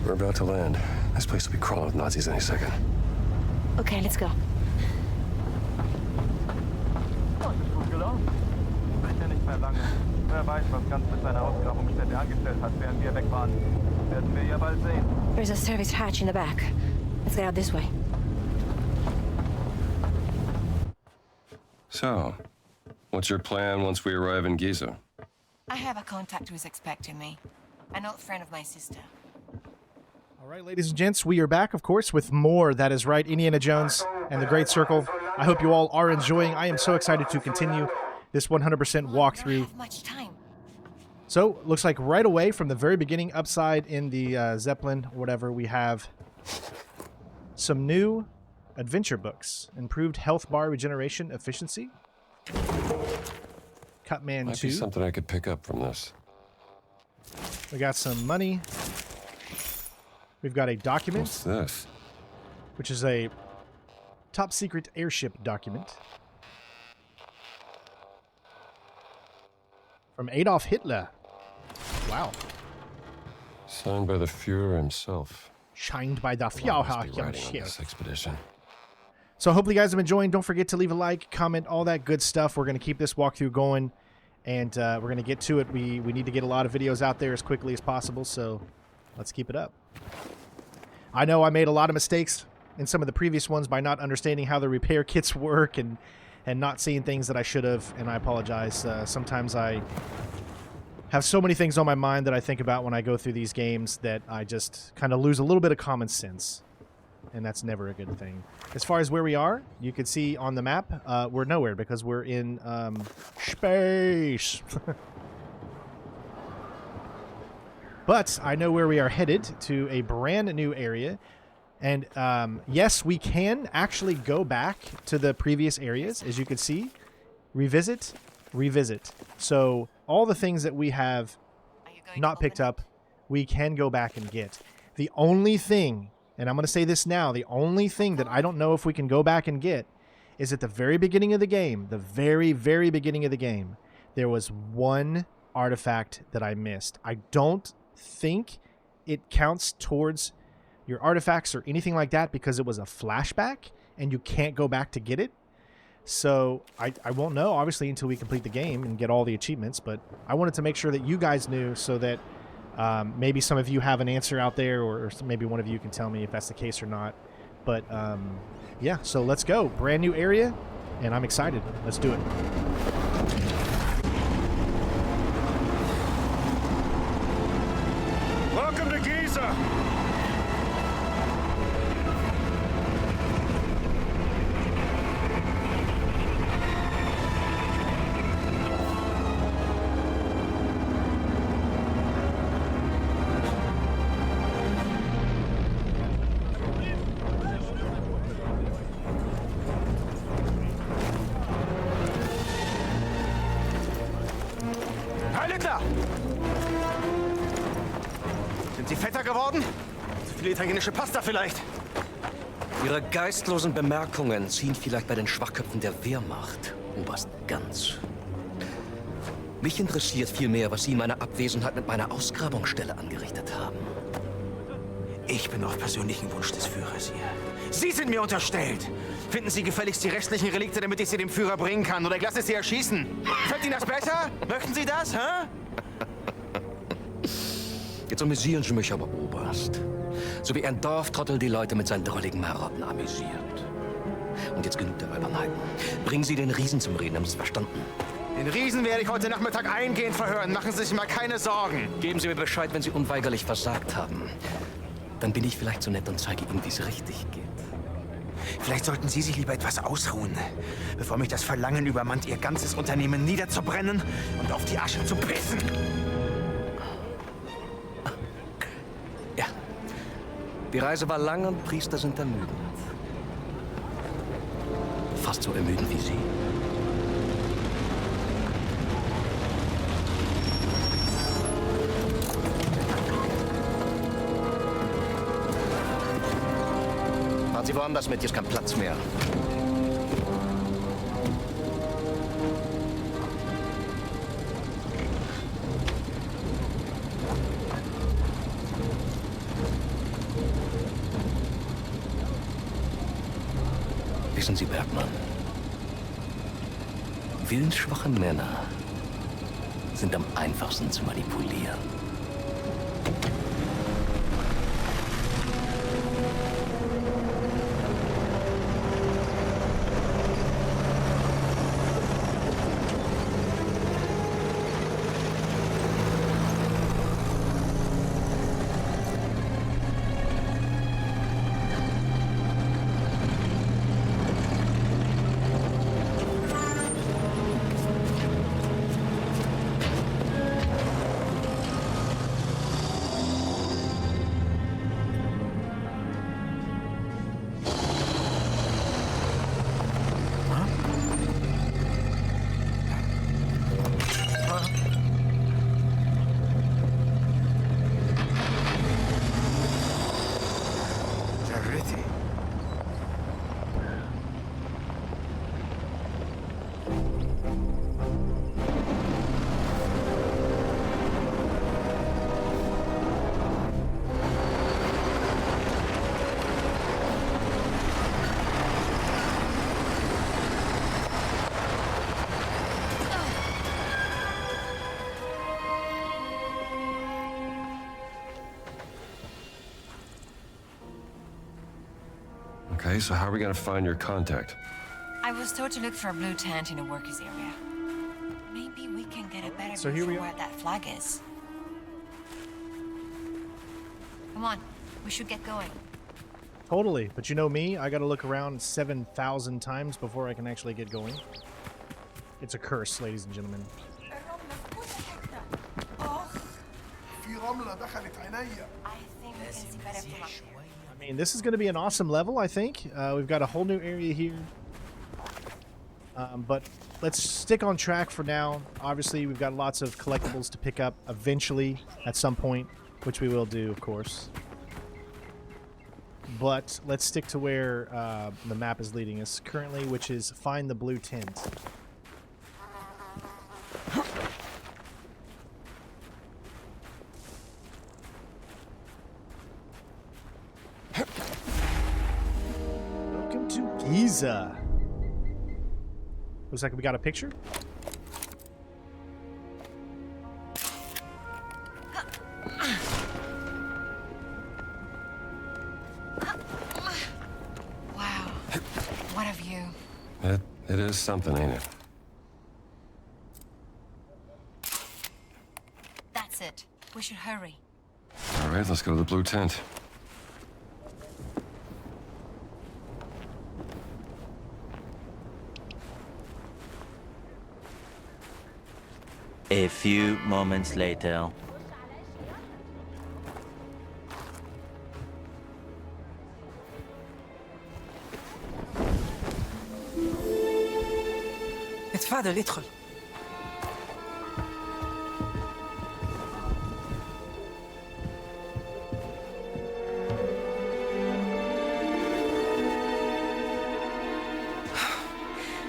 We're about to land. This place will be crawling with Nazis any second. Okay, let's go. Das ist gut gelaufen. Sicher nicht mehr lange. Wer weiß, was ganz mit seiner Ausgrabungsstätte angestellt hat, während wir weg waren. Werden wir ja bald sehen. There's a service hatch in the back. Let's get out this way. So, what's your plan once we arrive in Gizeh? I have a contact who is expecting me. An old friend of my sister. All right, ladies and gents, we are back, of course, with more. That is right, Indiana Jones and the Great Circle. I hope you all are enjoying. I am so excited to continue this 100% walkthrough. Much time. So, looks like right away from the very beginning, upside in the Zeppelin, or whatever, we have some new adventure books. Improved health bar regeneration efficiency. Cutman 2. Might be something I could pick up from this. We got some money. We've got a document. What's this? Which is a top secret airship document. From Adolf Hitler. Wow. Signed by the Führer himself. Signed by the Must Führer be riding on himself. this expedition. So hopefully you guys have enjoyed. Don't forget to leave a like, comment, all that good stuff. We're going to keep this walkthrough going, and we're going to get to it. We need to get a lot of videos out there as quickly as possible, so let's keep it up. I know I made a lot of mistakes in some of the previous ones by not understanding how the repair kits work and not seeing things that I should have, and I apologize. Sometimes I have so many things on my mind that I think about when I go through these games that I just kind of lose a little bit of common sense. And that's never a good thing. As far as where we are, you can see on the map, we're nowhere because we're in space. But I know where we are headed, to a brand new area. And yes, we can actually go back to the previous areas, as you can see. Revisit, revisit. So all the things that we have not picked up, we can go back and get. The only thing, and I'm going to say this now, the only thing that I don't know if we can go back and get is at the very beginning of the game, the very, very beginning of the game, there was one artifact that I missed. I don't think it counts towards your artifacts or anything like that because it was a flashback and you can't go back to get it. So I won't know, obviously, until we complete the game and get all the achievements, but I wanted to make sure that you guys knew so that maybe some of you have an answer out there, or maybe one of you can tell me if that's the case or not. But yeah, so let's go. Brand new area, and I'm excited. Let's do it. Welcome to Gizeh! Sind Sie fetter geworden? Zu viel italienische Pasta vielleicht? Ihre geistlosen Bemerkungen ziehen vielleicht bei den Schwachköpfen der Wehrmacht, Oberst Ganz. Mich interessiert vielmehr, was Sie in meiner Abwesenheit mit meiner Ausgrabungsstelle angerichtet haben. Ich bin auf persönlichen Wunsch des Führers hier. Sie sind mir unterstellt. Finden Sie gefälligst die restlichen Relikte, damit ich sie dem Führer bringen kann, oder ich lasse Sie erschießen. Fällt Ihnen das besser? Möchten Sie das, hä? Jetzt amüsieren Sie mich aber, Oberst. So wie ein Dorftrottel die Leute mit seinen drolligen Marotten amüsiert. Und jetzt genug der Albernheiten. Bringen Sie den Riesen zum Reden, haben Sie es verstanden? Den Riesen werde ich heute Nachmittag eingehend verhören. Machen Sie sich mal keine Sorgen. Geben Sie mir Bescheid, wenn Sie unweigerlich versagt haben. Dann bin ich vielleicht so nett und zeige Ihnen, wie es richtig geht. Vielleicht sollten Sie sich lieber etwas ausruhen, bevor mich das Verlangen übermannt, Ihr ganzes Unternehmen niederzubrennen und auf die Asche zu pissen. Ja. Die Reise war lang und Priester sind ermüdend. Fast so ermüdend wie Sie. Fahren Sie woanders mit, hier ist kein Platz mehr. Wissen Sie, Bergmann, willensschwache Männer sind am einfachsten zu manipulieren. Okay, so how are we gonna find your contact? I was told to look for a blue tent in a workers' area. Maybe we can get a better So view here we from are. where that flag is. Come on, we should get going. Totally. But you know me, I gotta look around 7,000 times before I can actually get going. It's a curse, ladies and gentlemen. في رملة دخلت عينيا. I think we can see better from up here. I mean, this is going to be an awesome level, I think. We've got a whole new area here. But let's stick on track for now. Obviously, we've got lots of collectibles to pick up eventually at some point, which we will do, of course. But let's stick to where the map is leading us currently, which is find the blue tent. Welcome to Gizeh. Looks like we got a picture. Wow, what a view. It is something, ain't it? That's it. We should hurry. All right, let's go to the blue tent. A few moments later. اتفضل ادخل.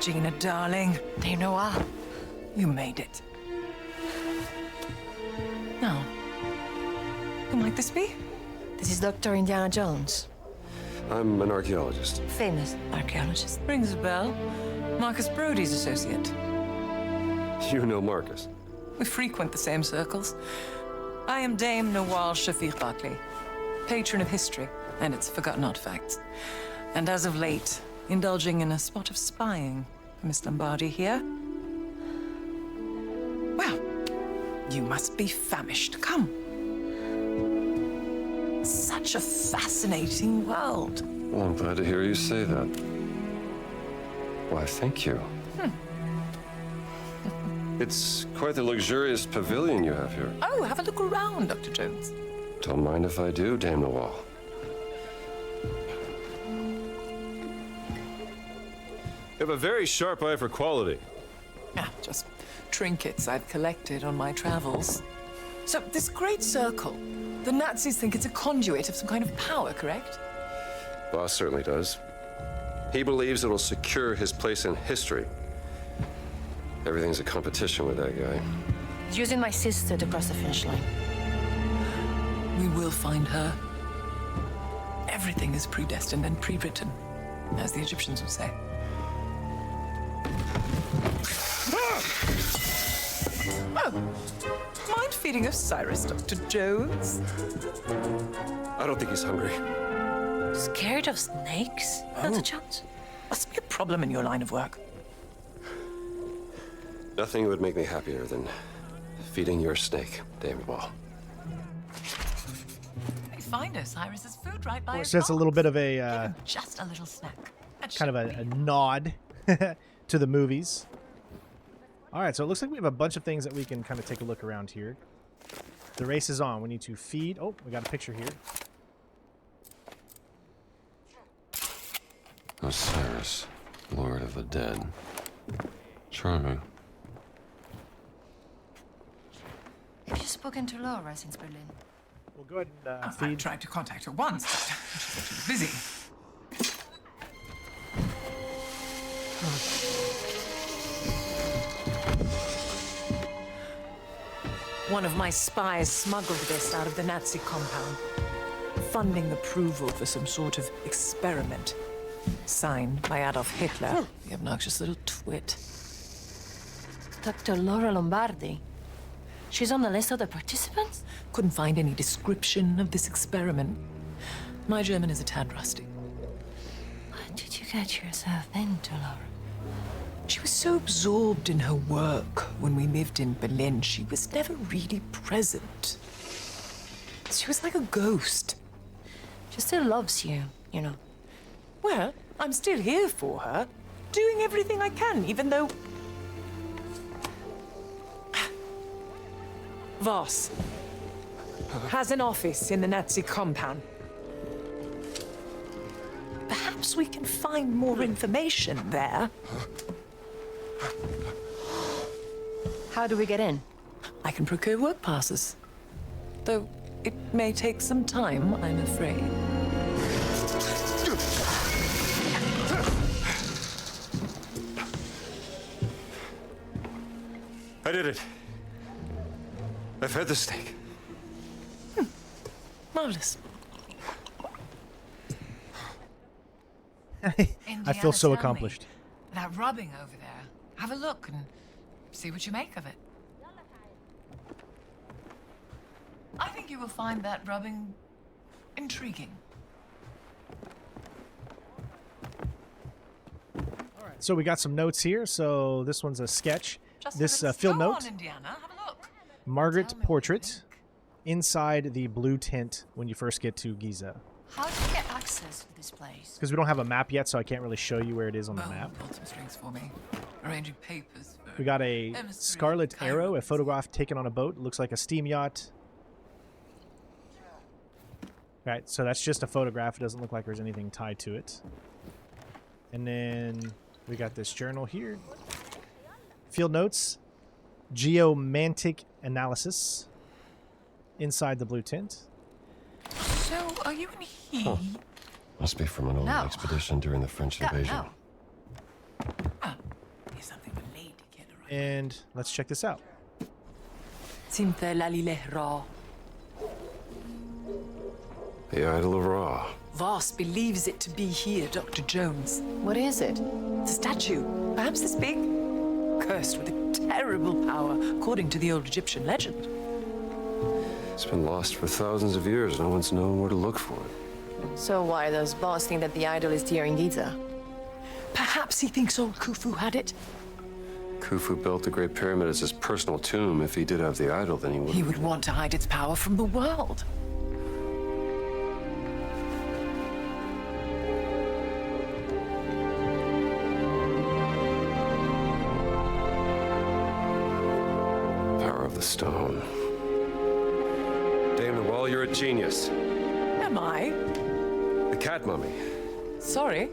Gina, darling, Dame Nawal. you made it. Now, who might this be? This is Dr. Indiana Jones. I'm an archaeologist. Famous archaeologist. Rings a bell. Marcus Brody's associate. You know Marcus. We frequent the same circles. I am Dame Nawal Shafiq Barkley, patron of history and its forgotten artifacts. And as of late, indulging in a spot of spying for Miss Lombardi here. Well, you must be famished. Come. Such a fascinating world. Well, I'm glad to hear you say that. Why, thank you. It's quite the luxurious pavilion you have here. Oh, have a look around, Dr. Jones. Don't mind if I do, Dame Nawal. You have a very sharp eye for quality. Ah, just trinkets I've collected on my travels. So, this great circle, the Nazis think it's a conduit of some kind of power, correct? Boss certainly does. He believes it'll secure his place in history. Everything's a competition with that guy. He's using my sister to cross the finish line. We will find her. Everything is predestined and pre-written. as the Egyptians would say. Oh, mind feeding Osiris, Dr. Jones? I don't think he's hungry. Scared of snakes, Dr. Jones? Must be a problem in your line of work. Nothing would make me happier than feeding your snake, Dame Nawal. They find Osiris's food right by his So that's a little bit of Give a him just a little snack. That kind of should a be- nod to the movies. All right, so it looks like we have a bunch of things that we can kind of take a look around here. The race is on. We need to feed. Oh, we got a picture here. Osiris, Lord of the Dead. Charming. Have you spoken to Laura since Berlin? We'll go ahead and I feed. tried to contact her once, but she was busy. One of my spies smuggled this out of the Nazi compound, funding approval for some sort of experiment. Signed by Adolf Hitler, the obnoxious little twit. Dr. Laura Lombardi. She's on the list of the participants? Couldn't find any description of this experiment. My German is a tad rusty. What did you get yourself into, Laura? She was so absorbed in her work when we lived in Berlin, she was never really present. She was like a ghost. She still loves you, you know. Well, I'm still here for her, doing everything I can, even though... Voss has an office in the Nazi compound. Perhaps we can find more information there. How do we get in? I can procure work passes. Though it may take some time, I'm afraid. I did it. I fed the snake. Marvelous. I feel Indiana, so tell accomplished. me, that rubbing over there. Have a look and see what you make of it. I think you will find that rubbing intriguing. So we got some notes here. So this one's a sketch. Just This a little field go note. on, Indiana. Have a look. Margaret Tell me what you portrait inside the blue tent when you first get to Gizeh. How do you get access to this place? Because we don't have a map yet, so I can't really show you where it is on the map. Pulled some strings for me. Arranging papers for We got a emissary scarlet arrow, a tyrants. photograph taken on a boat. Looks like a steam yacht. Right, so that's just a photograph. It doesn't look like there's anything tied to it. And then we got this journal here. Field notes. Geomantic analysis. Inside the blue tent. So, are you and he? Must be from an old No. expedition during the French invasion. No. Here's something for lady killer. And let's check this out. Simte lalilehra. The Idol of Ra. Voss believes it to be here, Dr. Jones. What is it? It's a statue, perhaps this big, cursed with a terrible power, according to the old Egyptian legend. It's been lost for thousands of years. No one's known where to look for it. So why does Boss think that the idol is here in Gizeh? Perhaps he thinks old Khufu had it. Khufu built the Great Pyramid as his personal tomb. If he did have the idol, then he would. He would want to hide its power from the world. Power of the stone. Dame Nawal, you're a genius. Am I? The cat mummy. Sorry.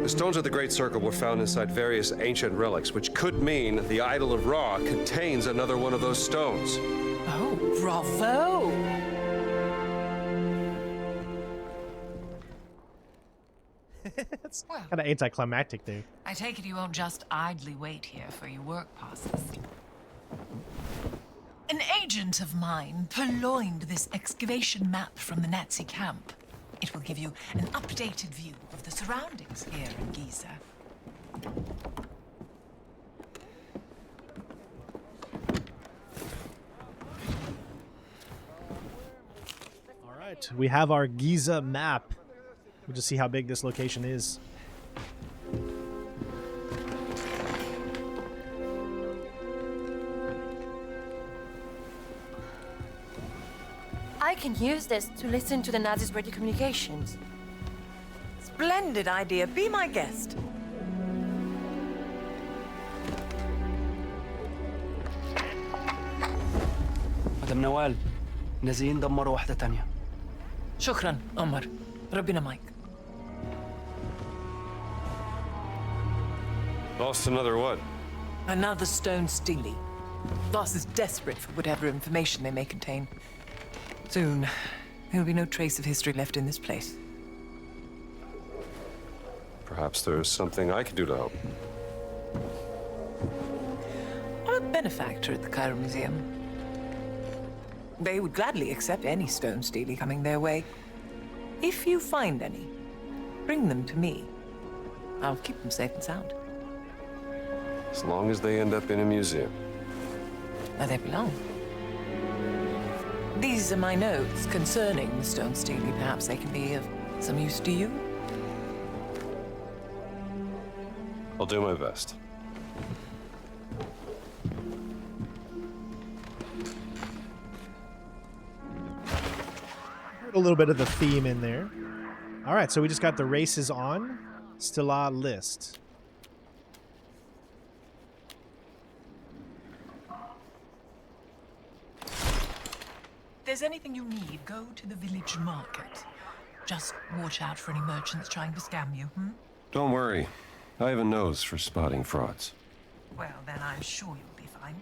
The stones of the Great Circle were found inside various ancient relics, which could mean the Idol of Ra contains another one of those stones. Oh, bravo! That's kind of anticlimactic there. I take it you won't just idly wait here for your work passes. An agent of mine purloined this excavation map from the Nazi camp. It will give you an updated view of the surroundings here in Gizeh. All right, we have our Gizeh map. We'll just see how big this location is. I can use this to listen to the Nazis' radio communications. Splendid idea. Be my guest. مدام نوال نازلين دمروا واحدة تانية. شكرا عمر. ربنا معك. Lost another what? Another stone Stele. Voss is desperate for whatever information they may contain. Soon, there'll be no trace of history left in this place. Perhaps there's something I can do to help. I'm a benefactor at the Cairo Museum. They would gladly accept any stone Stele coming their way. If you find any, bring them to me. I'll keep them safe and sound. As long as they end up in a museum. Where they belong. These are my notes concerning the stone Stele. Perhaps they can be of some use to you. I'll do my best. Heard a little bit of the theme in there. All right, so we just got the races on. Stelae list. If there's anything you need, go to the village market. Just watch out for any merchants trying to scam you, Don't worry. I have a nose for spotting frauds. Well, then I'm sure you'll be fine.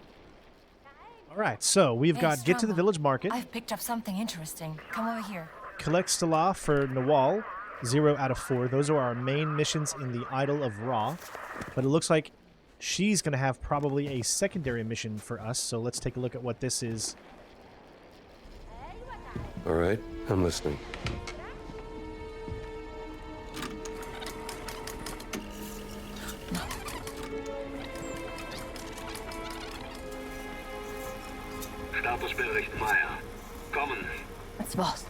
All right, so we've Hey, got get to the Stroma, village market. I've picked up something interesting. Come over here. Collect Stelae for Nawal, 0 out of 4. Those are our main missions in the Idol of Ra. But it looks like she's going to have probably a secondary mission for us. So let's take a look at what this is. All right, I'm listening. Statusbericht Meier. Kommen. Was war's?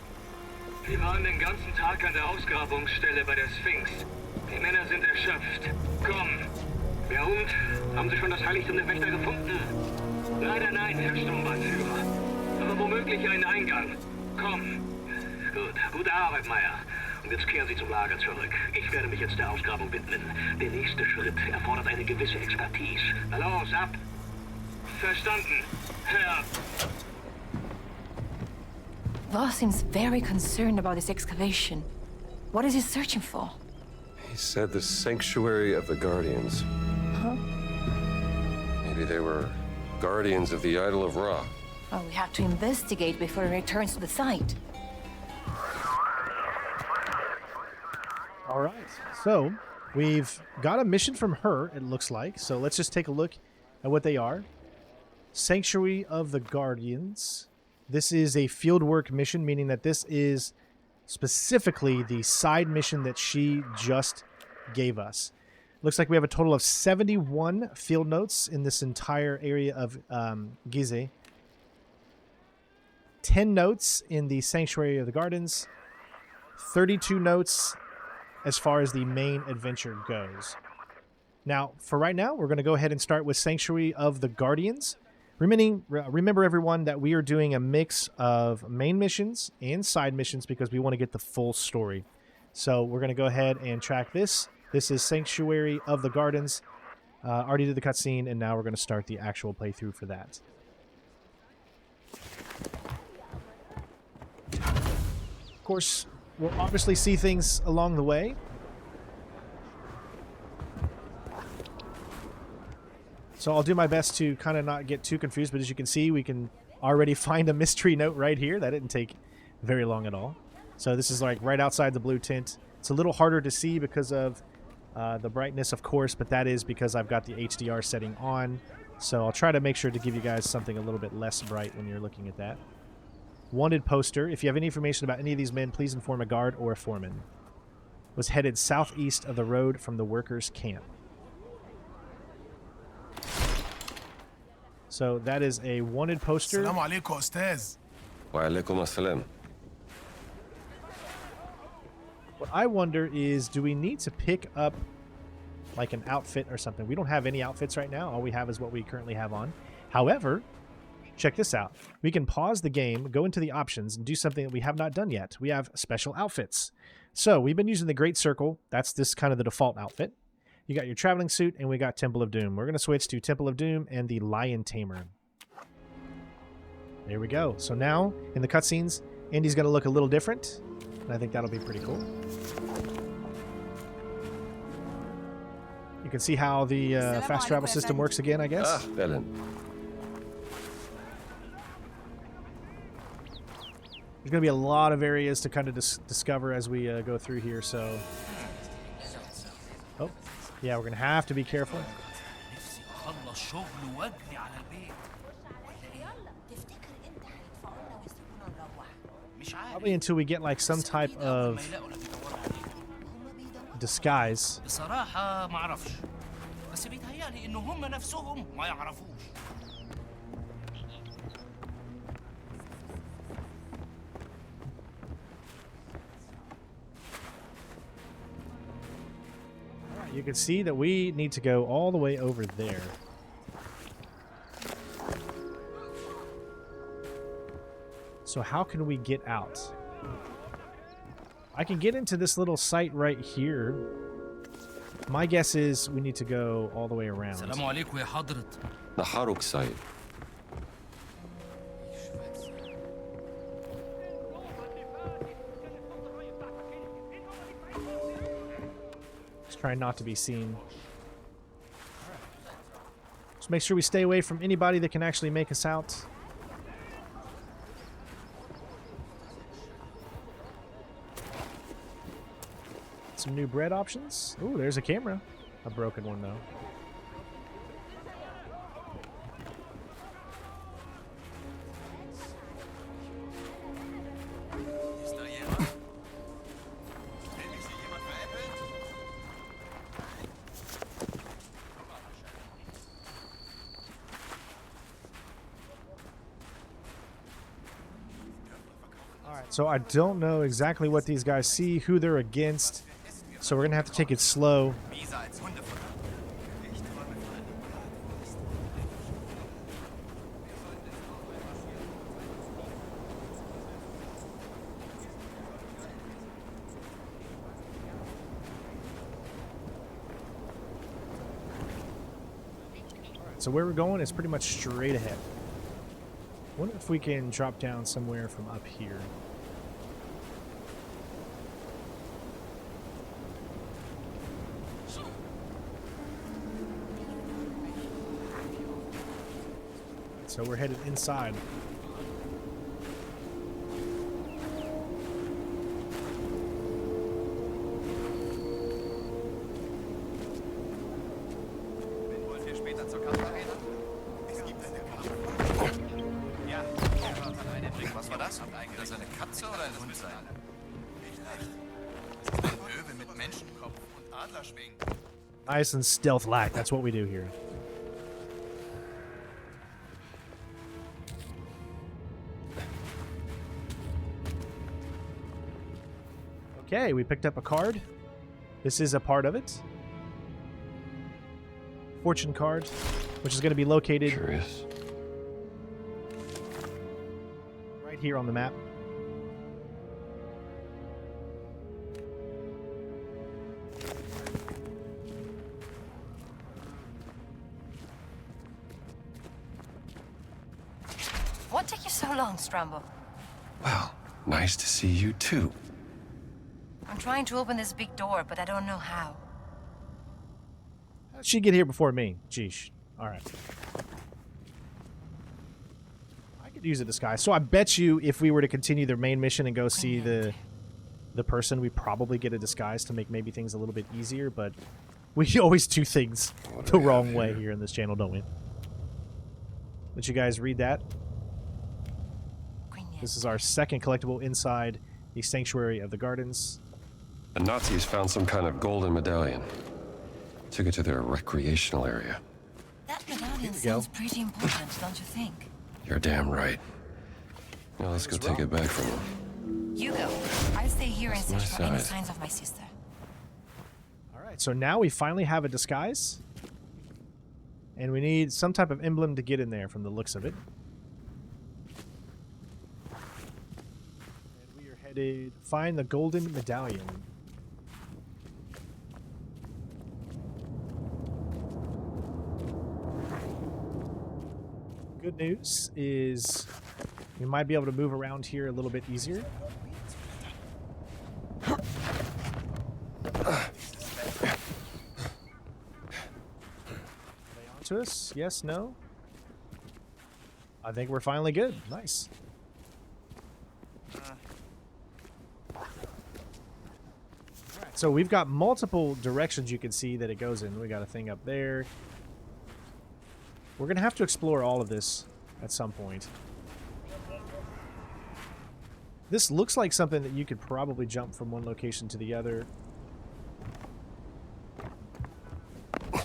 Wir waren den ganzen Tag an der Ausgrabungsstelle bei der Sphinx. Die Männer sind erschöpft. Komm. Wer und? Haben Sie schon das Heiligtum der Wächter gefunden? Leider nein, Herr Sturmbannführer. Aber womöglich einen Eingang. Komm. Gut. Gute Arbeit, Meier. Und jetzt kehren Sie zum Lager zurück. Ich werde mich jetzt der Ausgrabung widmen. Der nächste Schritt erfordert eine gewisse Expertise. Na los, ab! Verstanden, Herr. Voss seems very concerned about this excavation. What is he searching for? He said the Sanctuary of the Guardians. Huh? Maybe they were guardians of the Idol of Ra. Well, we have to investigate before he returns to the site. All right, so we've got a mission from her, it looks like. So let's just take a look at what they are. Sanctuary of the Guardians. This is a fieldwork mission, meaning that this is specifically the side mission that she just gave us. Looks like we have a total of 71 field notes in this entire area of Gizeh. 10 notes in the Sanctuary of the Gardens. 32 notes as far as the main adventure goes. Now, for right now, we're going to go ahead and start with Sanctuary of the Guardians. Remember, everyone, that we are doing a mix of main missions and side missions because we want to get the full story. So we're going to go ahead and track this. This is Sanctuary of the Gardens. Already did the cutscene, and now we're going to start the actual playthrough for that. Of course, we'll obviously see things along the way. So I'll do my best to kind of not get too confused, but as you can see, we can already find a mystery note right here. That didn't take very long at all. So this is like right outside the blue tint. It's a little harder to see because of the brightness, of course, but that is because I've got the HDR setting on. So I'll try to make sure to give you guys something a little bit less bright when you're looking at that. Wanted poster. If you have any information about any of these men, please inform a guard or a foreman. was headed southeast of the road from the workers' camp. So that is a wanted poster. السلام عليكم أستاذ. وعليكم السلام. What I wonder is, do we need to pick up like an outfit or something? We don't have any outfits right now. All we have is what we currently have on. However, check this out. We can pause the game, go into the options, and do something that we have not done yet. We have special outfits. So we've been using the Great Circle. That's this kind of the default outfit. You got your traveling suit, and we got Temple of Doom. We're going to switch to Temple of Doom and the Lion Tamer. There we go. So now, in the cutscenes, Indy's going to look a little different. And I think that'll be pretty cool. You can see how the fast travel system works again, I guess. Ah, Belen. There's going to be a lot of areas to kind of discover as we go through here, so... Oh, yeah, we're going to have to be careful. Probably until we get like some type of disguise. You can see that we need to go all the way over there. So how can we get out? I can get into this little site right here. My guess is we need to go all the way around. The Haruk site. Just trying not to be seen. Just make sure we stay away from anybody that can actually make us out. Some new bread options. Ooh, there's a camera. A broken one, though. Alright, so I don't know exactly what these guys see, who they're against. So we're going to have to take it slow. So where we're going is pretty much straight ahead. Wonder if we can drop down somewhere from up here. So we're headed inside. Was war das? Das eine Katze oder ein Hund sein? Löwe mit Menschenkopf und Adlerschwingen. Nice and stealth-like. That's what we do here. Okay, we picked up a card. This is a part of it. Fortune card, which is going to be located right here on the map. What took you so long, Strambo? Well, nice to see you too. I'm trying to open this big door, but I don't know how. How'd she get here before me? Jeesh. Alright. I could use a disguise. So I bet you if we were to continue the main mission and go see the person, we probably get a disguise to make maybe things a little bit easier, but we always do things the wrong way here in this channel, don't we? Let you guys read that. This is our second collectible inside the Sanctuary of the Gardens. The Nazis found some kind of golden medallion. Took it to their recreational area. That medallion sounds pretty important, don't you think? You're damn right. Now let's go take it back from them. You go. I'll stay here and search for any side. signs of my sister. Alright, so now we finally have a disguise. And we need some type of emblem to get in there from the looks of it. And we are headed... Find the golden medallion. Good news is we might be able to move around here a little bit easier. Are they onto us? Yes, no? I think we're finally good. Nice. Alright, so we've got multiple directions you can see that it goes in. We got a thing up there. We're going to have to explore all of this at some point. This looks like something that you could probably jump from one location to the other. Ooh,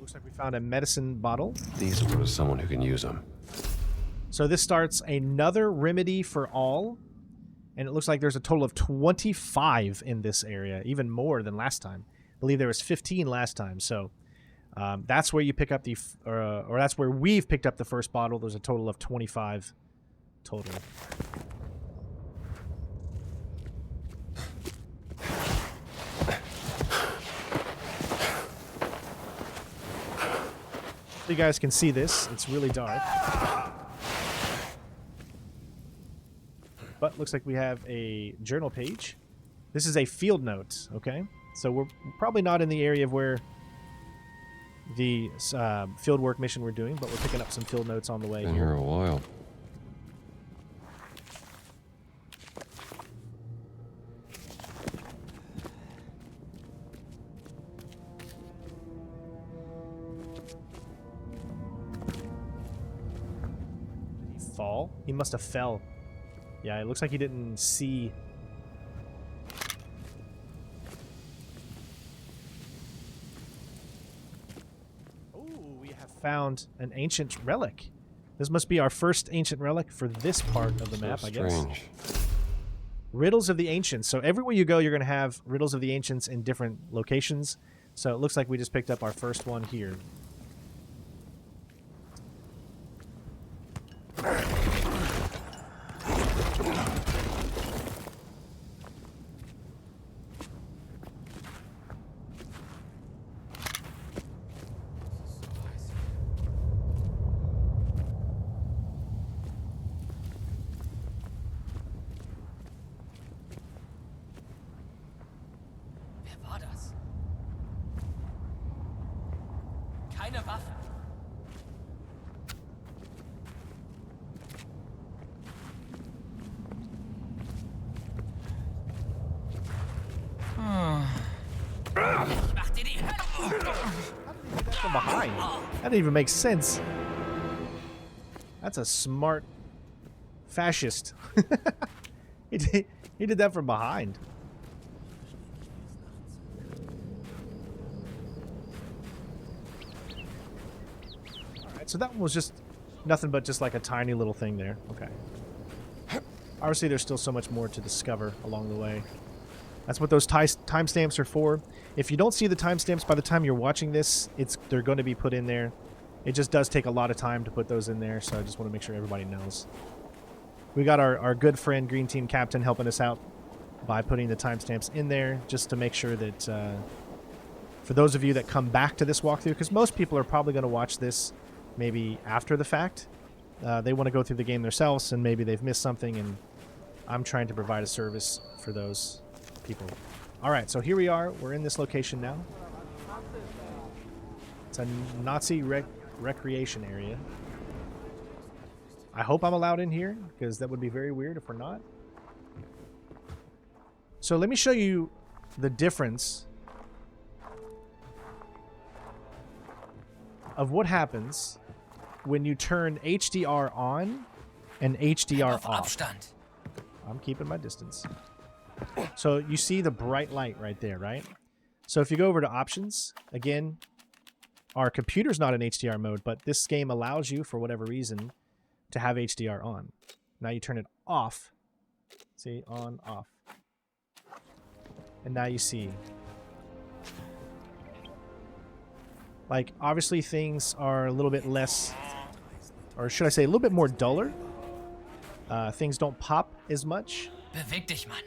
looks like we found a medicine bottle. These will go to someone who can use them. So this starts another remedy for all. And it looks like there's a total of 25 in this area, even more than last time. I believe there was 15 last time. So that's where you pick up the, or that's where we've picked up the first bottle. There's a total of 25 total. So you guys can see this. It's really dark. But looks like we have a journal page. This is a field note, okay? So we're probably not in the area of where the fieldwork mission we're doing, but we're picking up some field notes on the way Been here. here a while. Did he fall? He must have fell. Yeah, it looks like he didn't see. Oh, we have found an ancient relic. This must be our first ancient relic for this part of the map, I guess. Strange. Riddles of the Ancients. So everywhere you go, you're going to have Riddles of the Ancients in different locations. So it looks like we just picked up our first one here. From behind. That didn't even make sense. That's a smart fascist. he did that from behind. Alright, so that one was just nothing but just like a tiny little thing there. Okay. Obviously there's still so much more to discover along the way. That's what those timestamps are for. If you don't see the timestamps by the time you're watching this, they're going to be put in there. It just does take a lot of time to put those in there, so I just want to make sure everybody knows. We got our good friend Green Team Captain helping us out by putting the timestamps in there, just to make sure that for those of you that come back to this walkthrough, because most people are probably going to watch this maybe after the fact. They want to go through the game themselves, and maybe they've missed something, and I'm trying to provide a service for those people. Alright, so here we are. We're in this location now. It's a Nazi recreation area. I hope I'm allowed in here, because that would be very weird if we're not. So let me show you the difference of what happens when you turn HDR on and HDR off. I'm keeping my distance. So you see the bright light right there, right? So if you go over to options, again, our computer's not in HDR mode, but this game allows you, for whatever reason, to have HDR on. Now you turn it off. See, on, off. And now you see. Like, obviously things are a little bit less, or should I say a little bit more duller. Things don't pop as much. Beweg dich, Mann.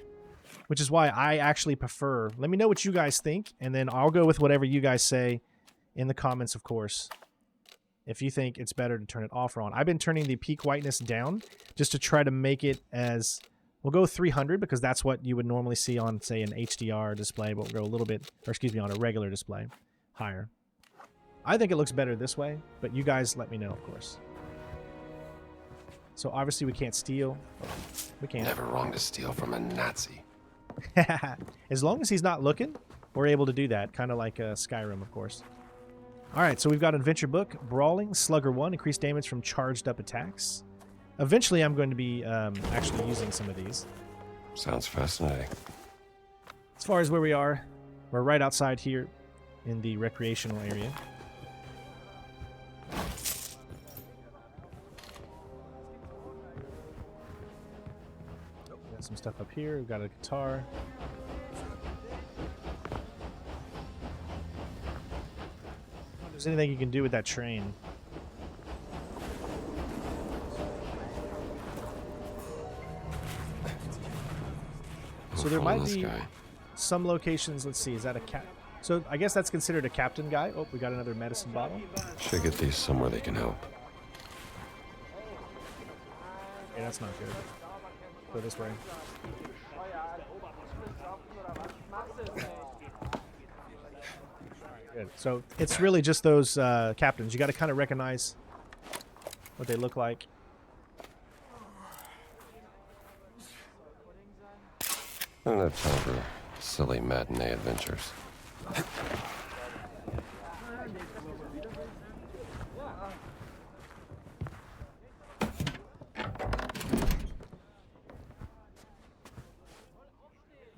Which is why I actually prefer, let me know what you guys think, and then I'll go with whatever you guys say in the comments, of course, if you think it's better to turn it off or on. I've been turning the peak whiteness down just to try to make it as, we'll go 300 because that's what you would normally see on, say, an HDR display, but we'll go a little bit, or excuse me, on a regular display, higher. I think it looks better this way, but you guys let me know, of course. So obviously we can't steal. We can't. Never wrong to steal from a Nazi. As long as he's not looking, we're able to do that. Kind of like Skyrim, of course. Alright, so we've got an adventure book. Brawling, Slugger 1, increased damage from charged up attacks. Eventually I'm going to be actually using some of these. Sounds fascinating. As far as where we are, we're right outside here in the recreational area. Got some stuff up here. We've got a guitar. If there's anything you can do with that train. So there might be some locations. Let's see. Is that a cat? So I guess that's considered a captain guy. Oh, we got another medicine bottle. Should get these somewhere they can help. Yeah, that's not good. Go this way. Good. So it's really just those captains. You got to kind of recognize what they look like. I don't have time for silly matinee adventures.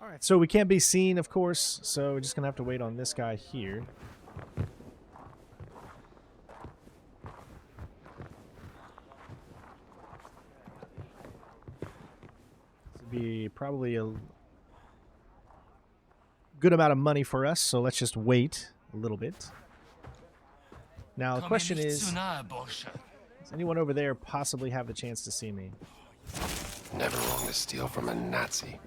Alright, so we can't be seen, of course, so we're just going to have to wait on this guy here. This would be probably a good amount of money for us, so let's just wait a little bit. Now, the question is, does anyone over there possibly have the chance to see me? Never wrong to steal from a Nazi.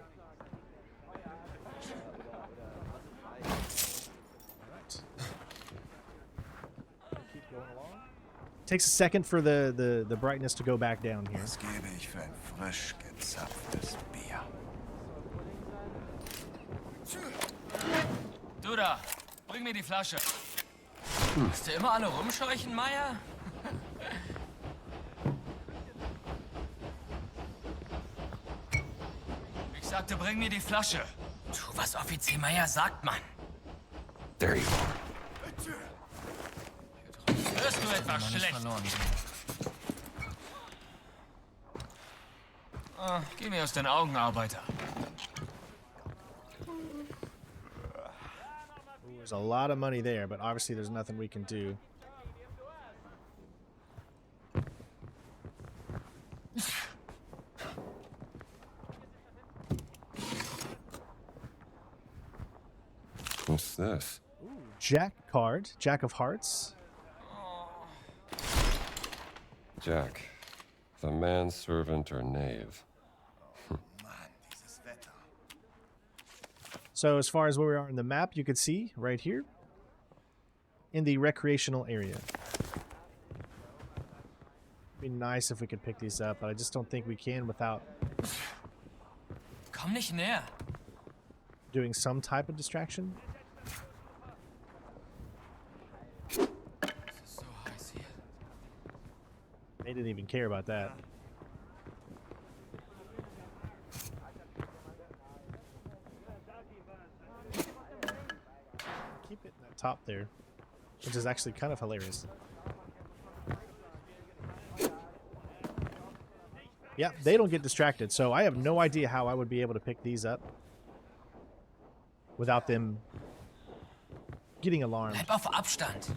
Takes a second for the brightness to go back down here. Was gebe ich für ein frisch gezapftes Bier? Du da, bring mir die Flasche. Musst du immer alle rumscheuchen, Meier? Ich sagte, bring mir die Flasche. Tu, was Offizier Meier sagt, Mann. There you are. Hörst du etwas schlecht? Ah, geh mir aus den Augen, Arbeiter. There's a lot of money there, but obviously there's nothing we can do. What's this? Ooh, Jack card, Jack of Hearts. Jack, the manservant or knave. So as far as where we are in the map, you can see right here in the recreational area. It'd be nice if we could pick these up, but I just don't think we can without Komm nicht näher. doing some type of distraction. They didn't even care about that. Keep it in that top there, which is actually kind of hilarious. Yeah, they don't get distracted, so I have no idea how I would be able to pick these up without them getting alarmed. Bleib auf Abstand.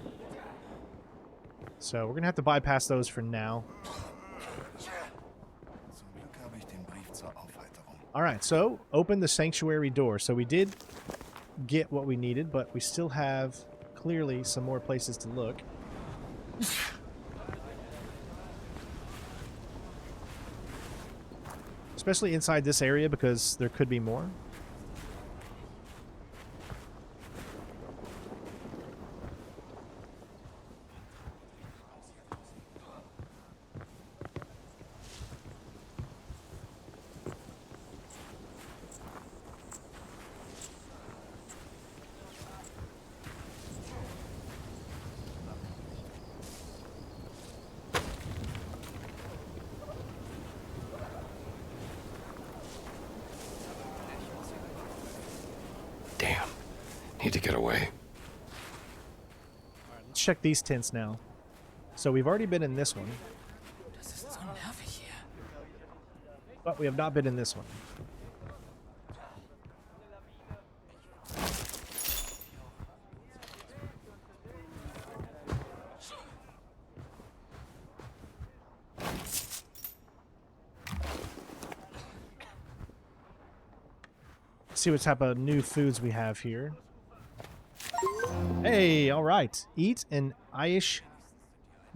So we're gonna have to bypass those for now. Alright, so open the sanctuary door. So we did get what we needed, but we still have clearly some more places to look. Especially inside this area, because there could be more. Damn. Need to get away. Alright, let's check these tents now. So we've already been in this one. Das ist so nervig hier. But we have not been in this one. See what type of new foods we have here. Hey, all right. Eat an Aish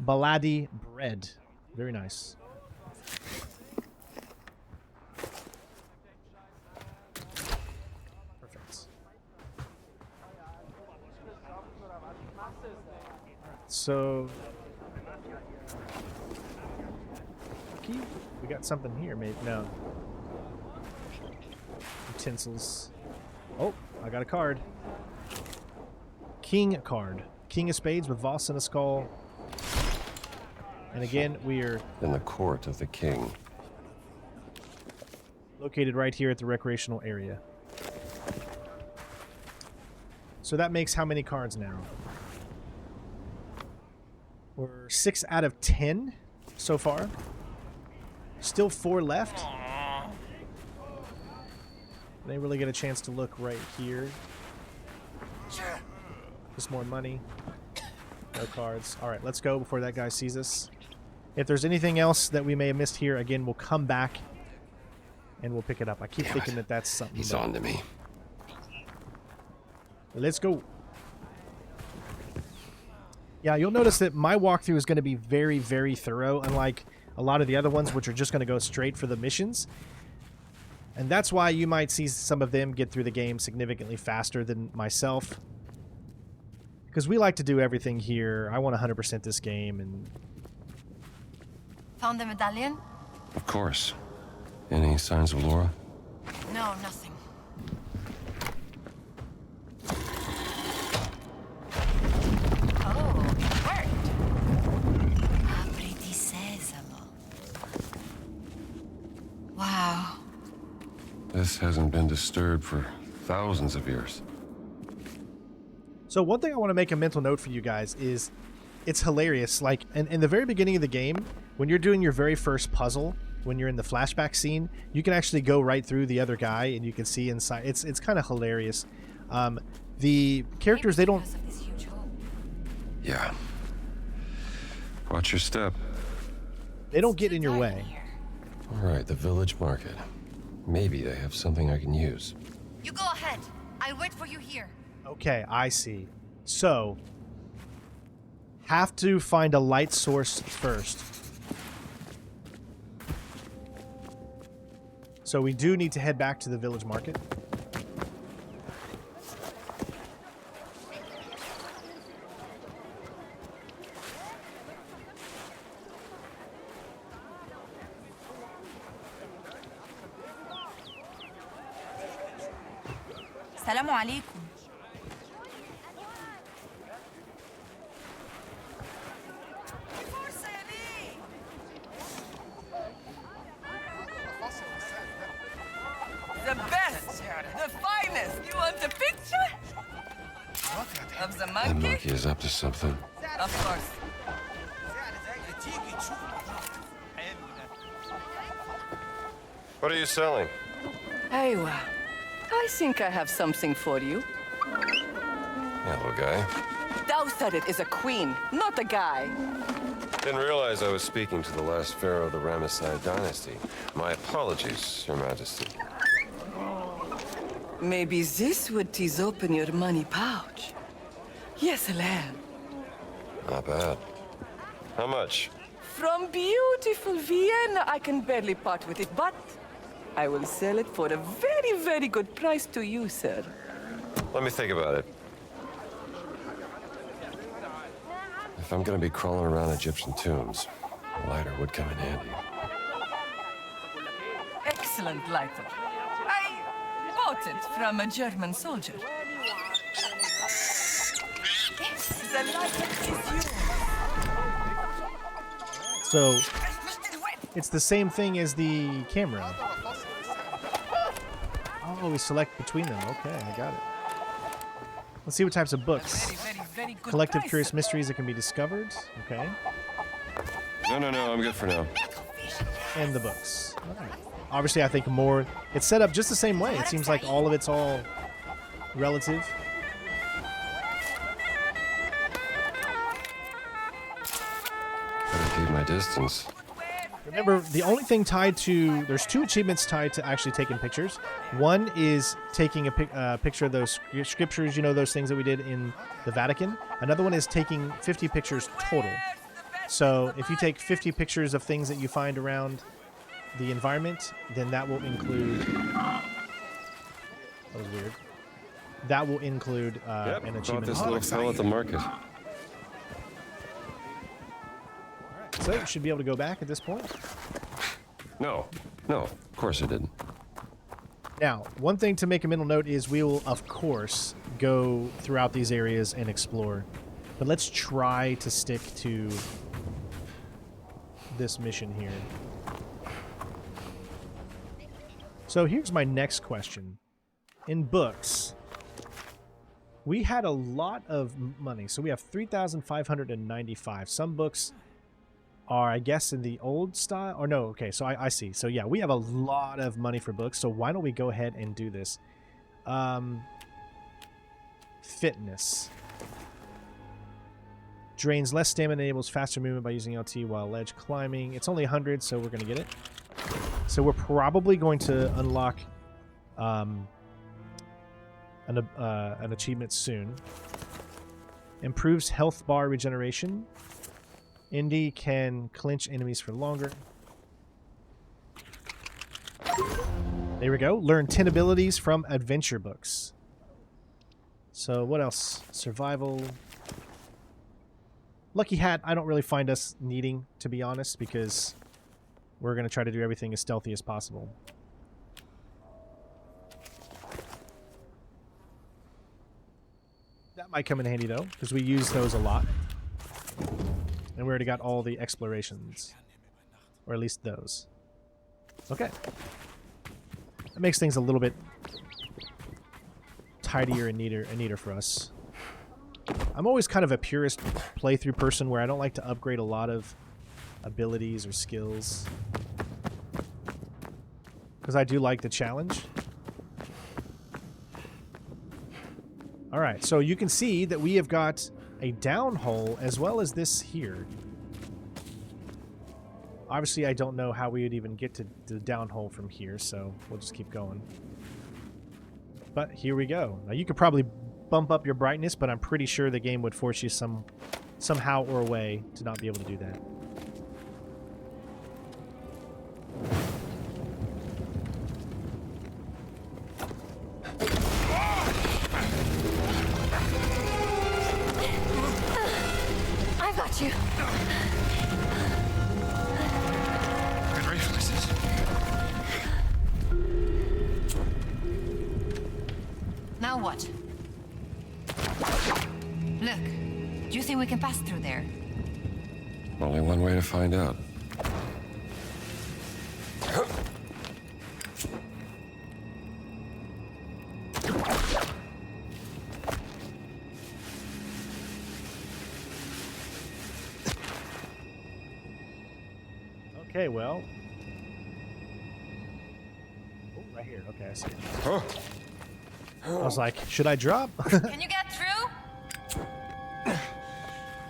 baladi bread. Very nice. Perfect. So, we got something here, maybe. No. Utensils. Oh, I got a card. King card. King of Spades with Voss and a skull. And again, we are in the court of the king. Located right here at the recreational area. So that makes how many cards now? We're 6 out of 10 so far. Still 4 left. They really get a chance to look right here. Just more money. No cards. Alright, let's go before that guy sees us. If there's anything else that we may have missed here, again, we'll come back and we'll pick it up. I keep thinking that that's something. He's on to me. Let's go. Yeah, you'll notice that my walkthrough is going to be very, very thorough, unlike a lot of the other ones, which are just going to go straight for the missions. And that's why you might see some of them get through the game significantly faster than myself. Because we like to do everything here. I want 100% this game. And Found the medallion? Of course. Any signs of Laura? No, nothing. Oh, it worked. Apriti sesamo. Wow. This hasn't been disturbed for thousands of years. So one thing I want to make a mental note for you guys is it's hilarious. Like in the very beginning of the game, when you're doing your very first puzzle, when you're in the flashback scene, you can actually go right through the other guy and you can see inside. It's kind of hilarious. The characters, they don't... Yeah. Watch your step. They don't get in your way. All right, the village market. Maybe they have something I can use. You go ahead. I'll wait for you here. Okay, I see. So, have to find a light source first. So we do need to head back to the village market. Assalamu alaikum. The best, the finest. You want a picture? Of the That monkey? monkey is up to something. Of course. What are you selling? Aywa, I think I have something for you. Yeah, little guy. Dowsarit is a queen, not a guy. Didn't realize I was speaking to the last pharaoh of the Ramesside dynasty. My apologies, Your Majesty. Maybe this would tease open your money pouch. Yes, lamb. Not bad. How much? From beautiful Vienna, I can barely part with it, but I will sell it for a very, very good price to you, sir. Let me think about it. If I'm gonna be crawling around Egyptian tombs, a lighter would come in handy. Excellent lighter. I bought it from a German soldier. The lighter is yours. So, it's the same thing as the camera. Oh, we select between them. Okay, I got it. Let's see what types of books. Very good Collective price, curious sir. mysteries that can be discovered. Okay. No, I'm good for now. And the books. All right. Obviously, I think more... It's set up just the same way. It seems like all of it's all relative. Better keep my distance. Remember, the only thing tied to... There's 2 achievements tied to actually taking pictures. One is taking a picture of those scriptures, you know, those things that we did in the Vatican. Another one is taking 50 pictures total. So if you take 50 pictures of things that you find around the environment, then that will include... That was weird. That will include Yep, an bought achievement. this little fella at the market. So you should be able to go back at this point. No, of course I didn't. Now, one thing to make a mental note is we will, of course, go throughout these areas and explore. But let's try to stick to this mission here. So here's my next question. In books, we had a lot of money. So we have 3,595. Some books are, I guess, in the old style. Or no, okay, so I see. So yeah, we have a lot of money for books. So why don't we go ahead and do this? Fitness. Drains less stamina, enables faster movement by using LT while ledge climbing. It's only 100, so we're going to get it. So we're probably going to unlock an achievement soon. Improves health bar regeneration. Indy can clinch enemies for longer. There we go. Learn 10 abilities from adventure books. So what else? Survival. Lucky Hat, I don't really find us needing, to be honest, because we're going to try to do everything as stealthy as possible. That might come in handy, though, because we use those a lot. And we already got all the explorations. Or at least those. Okay. That makes things a little bit tidier and neater for us. I'm always kind of a purist playthrough person where I don't like to upgrade a lot of abilities or skills. Because I do like the challenge. Alright, so you can see that we have got a down hole as well as this here. Obviously, I don't know how we would even get to the down hole from here, so we'll just keep going. But here we go. Now, you could probably bump up your brightness, but I'm pretty sure the game would force you somehow or a way to not be able to do that. I got you. Good reflexes. Now what? Look, do you think we can pass through there? Only one way to find out. Okay, well. Okay, I see. I was like, should I drop? Can you get through?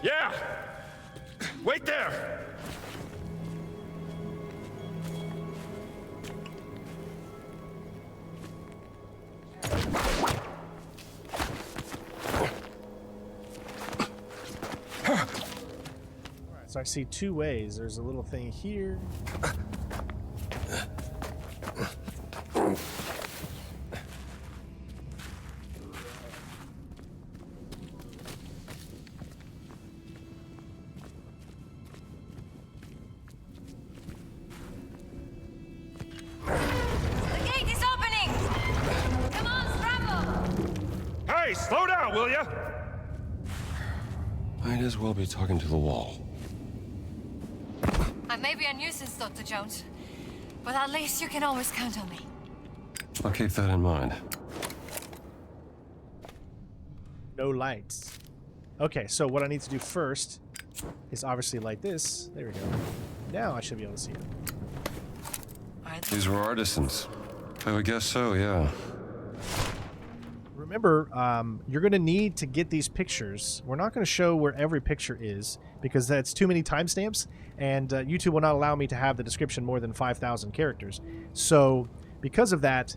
Yeah! Wait there! So I see two ways. There's a little thing here. The gate is opening! Come on, scramble! Hey, slow down, will ya? Might as well be talking to the wall. I may be a nuisance, Dr. Jones, but at least you can always count on me. I'll keep that in mind. No lights. Okay, so what I need to do first is obviously light this. There we go. Now I should be able to see it. These were artisans. I would guess so, yeah. Remember, you're going to need to get these pictures. We're not going to show where every picture is because that's too many timestamps, and YouTube will not allow me to have the description more than 5,000 characters. So because of that,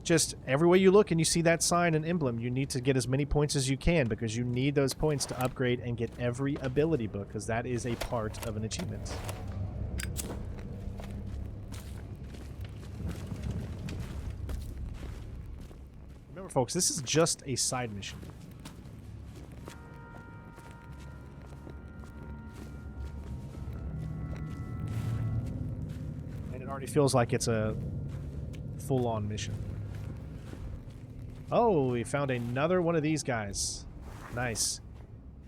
just everywhere you look and you see that sign and emblem, you need to get as many points as you can because you need those points to upgrade and get every ability book because that is a part of an achievement. Remember, folks, this is just a side mission. And it already feels like it's a full-on mission. Oh, we found another one of these guys. Nice.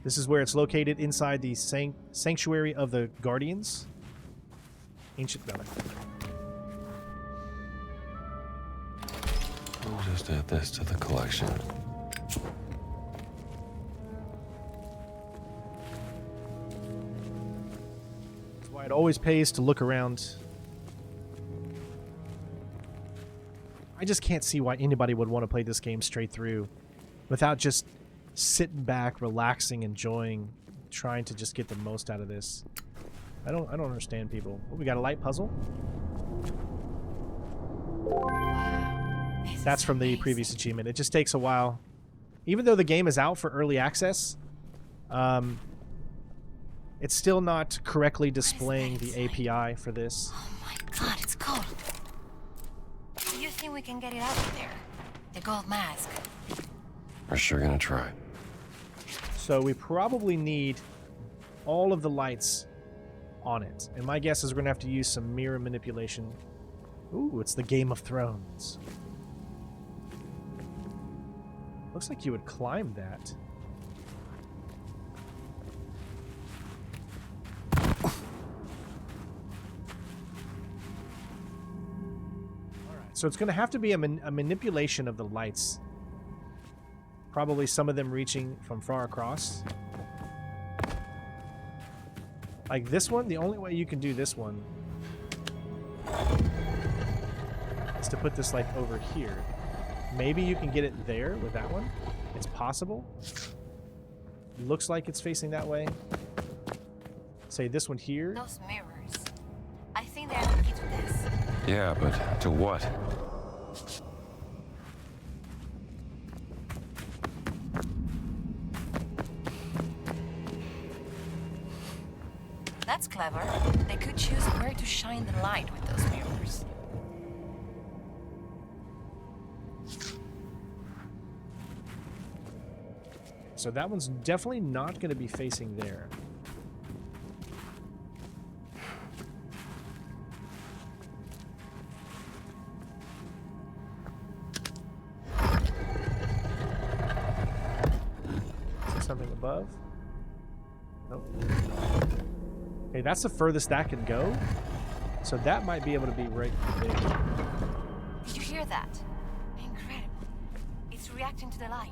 This is where it's located inside the Sanctuary of the Guardians. Ancient relic. We'll just add this to the collection. That's why it always pays to look around. I just can't see why anybody would want to play this game straight through without just sitting back, relaxing, enjoying, trying to just get the most out of this. I don't understand people. Oh, we got a light puzzle. That's from the previous achievement. It just takes a while. Even though the game is out for early access, it's still not correctly displaying the API for this. Oh my god, it's cold. Do you think we can get it out of there? The gold mask. We're sure gonna try. So we probably need all of the lights on it. And my guess is we're gonna have to use some mirror manipulation. Ooh, it's the Game of Thrones. Looks like you would climb that. So it's going to have to be a manipulation of the lights. Probably some of them reaching from far across. Like this one, the only way you can do this one is to put this like over here. Maybe you can get it there with that one. It's possible. Looks like it's facing that way. Say this one here. Those mirrors. I think they're the key to this. Yeah, but to what? That's clever. They could choose where to shine the light with those mirrors. So that one's definitely not going to be facing there. Something above? Nope. Okay, that's the furthest that can go. So that might be able to be right there. Did you hear that? Incredible. It's reacting to the light.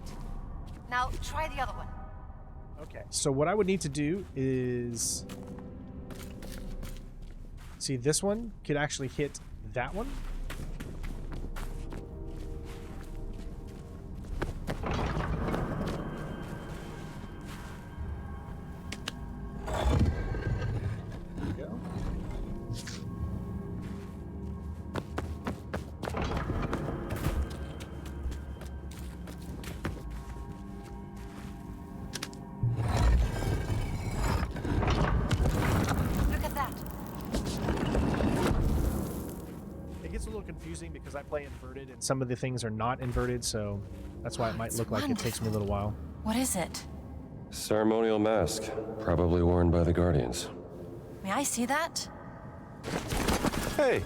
Now try the other one. Okay, so what I would need to do is... See, this one could actually hit that one. confusing because I play inverted and some of the things are not inverted, so that's why it might look like it takes me a little while. What is it? Ceremonial mask, probably worn by the Guardians. May I see that? Hey!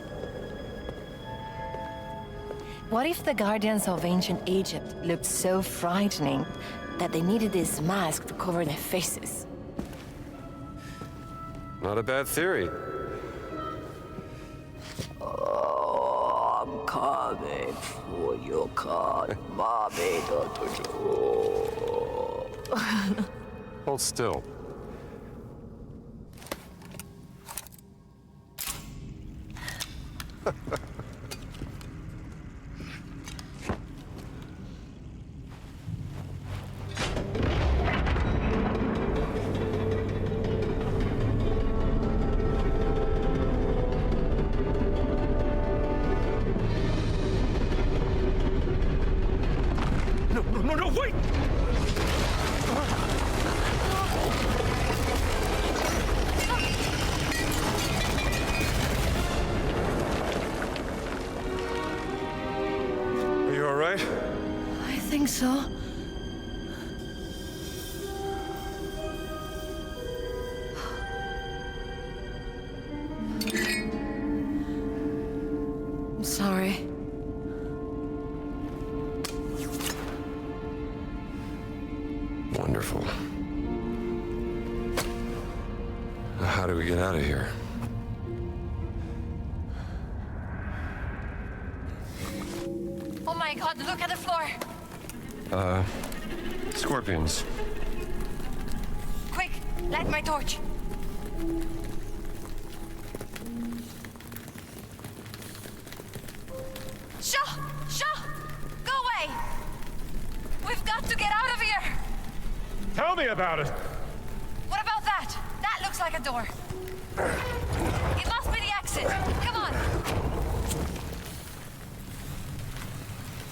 What if the Guardians of ancient Egypt looked so frightening that they needed this mask to cover their faces? Not a bad theory. Oh, I'm coming for your card, mommy. Hold still. No, wait! Are you all right? I think so. I'm sorry. Wonderful. Now, how do we get out of here? Oh my god, look at the floor! Scorpions. Quick, light my torch. Shaw! Go away! We've got to get out of here! Tell me about it! What about that? That looks like a door. It must be the exit. Come on.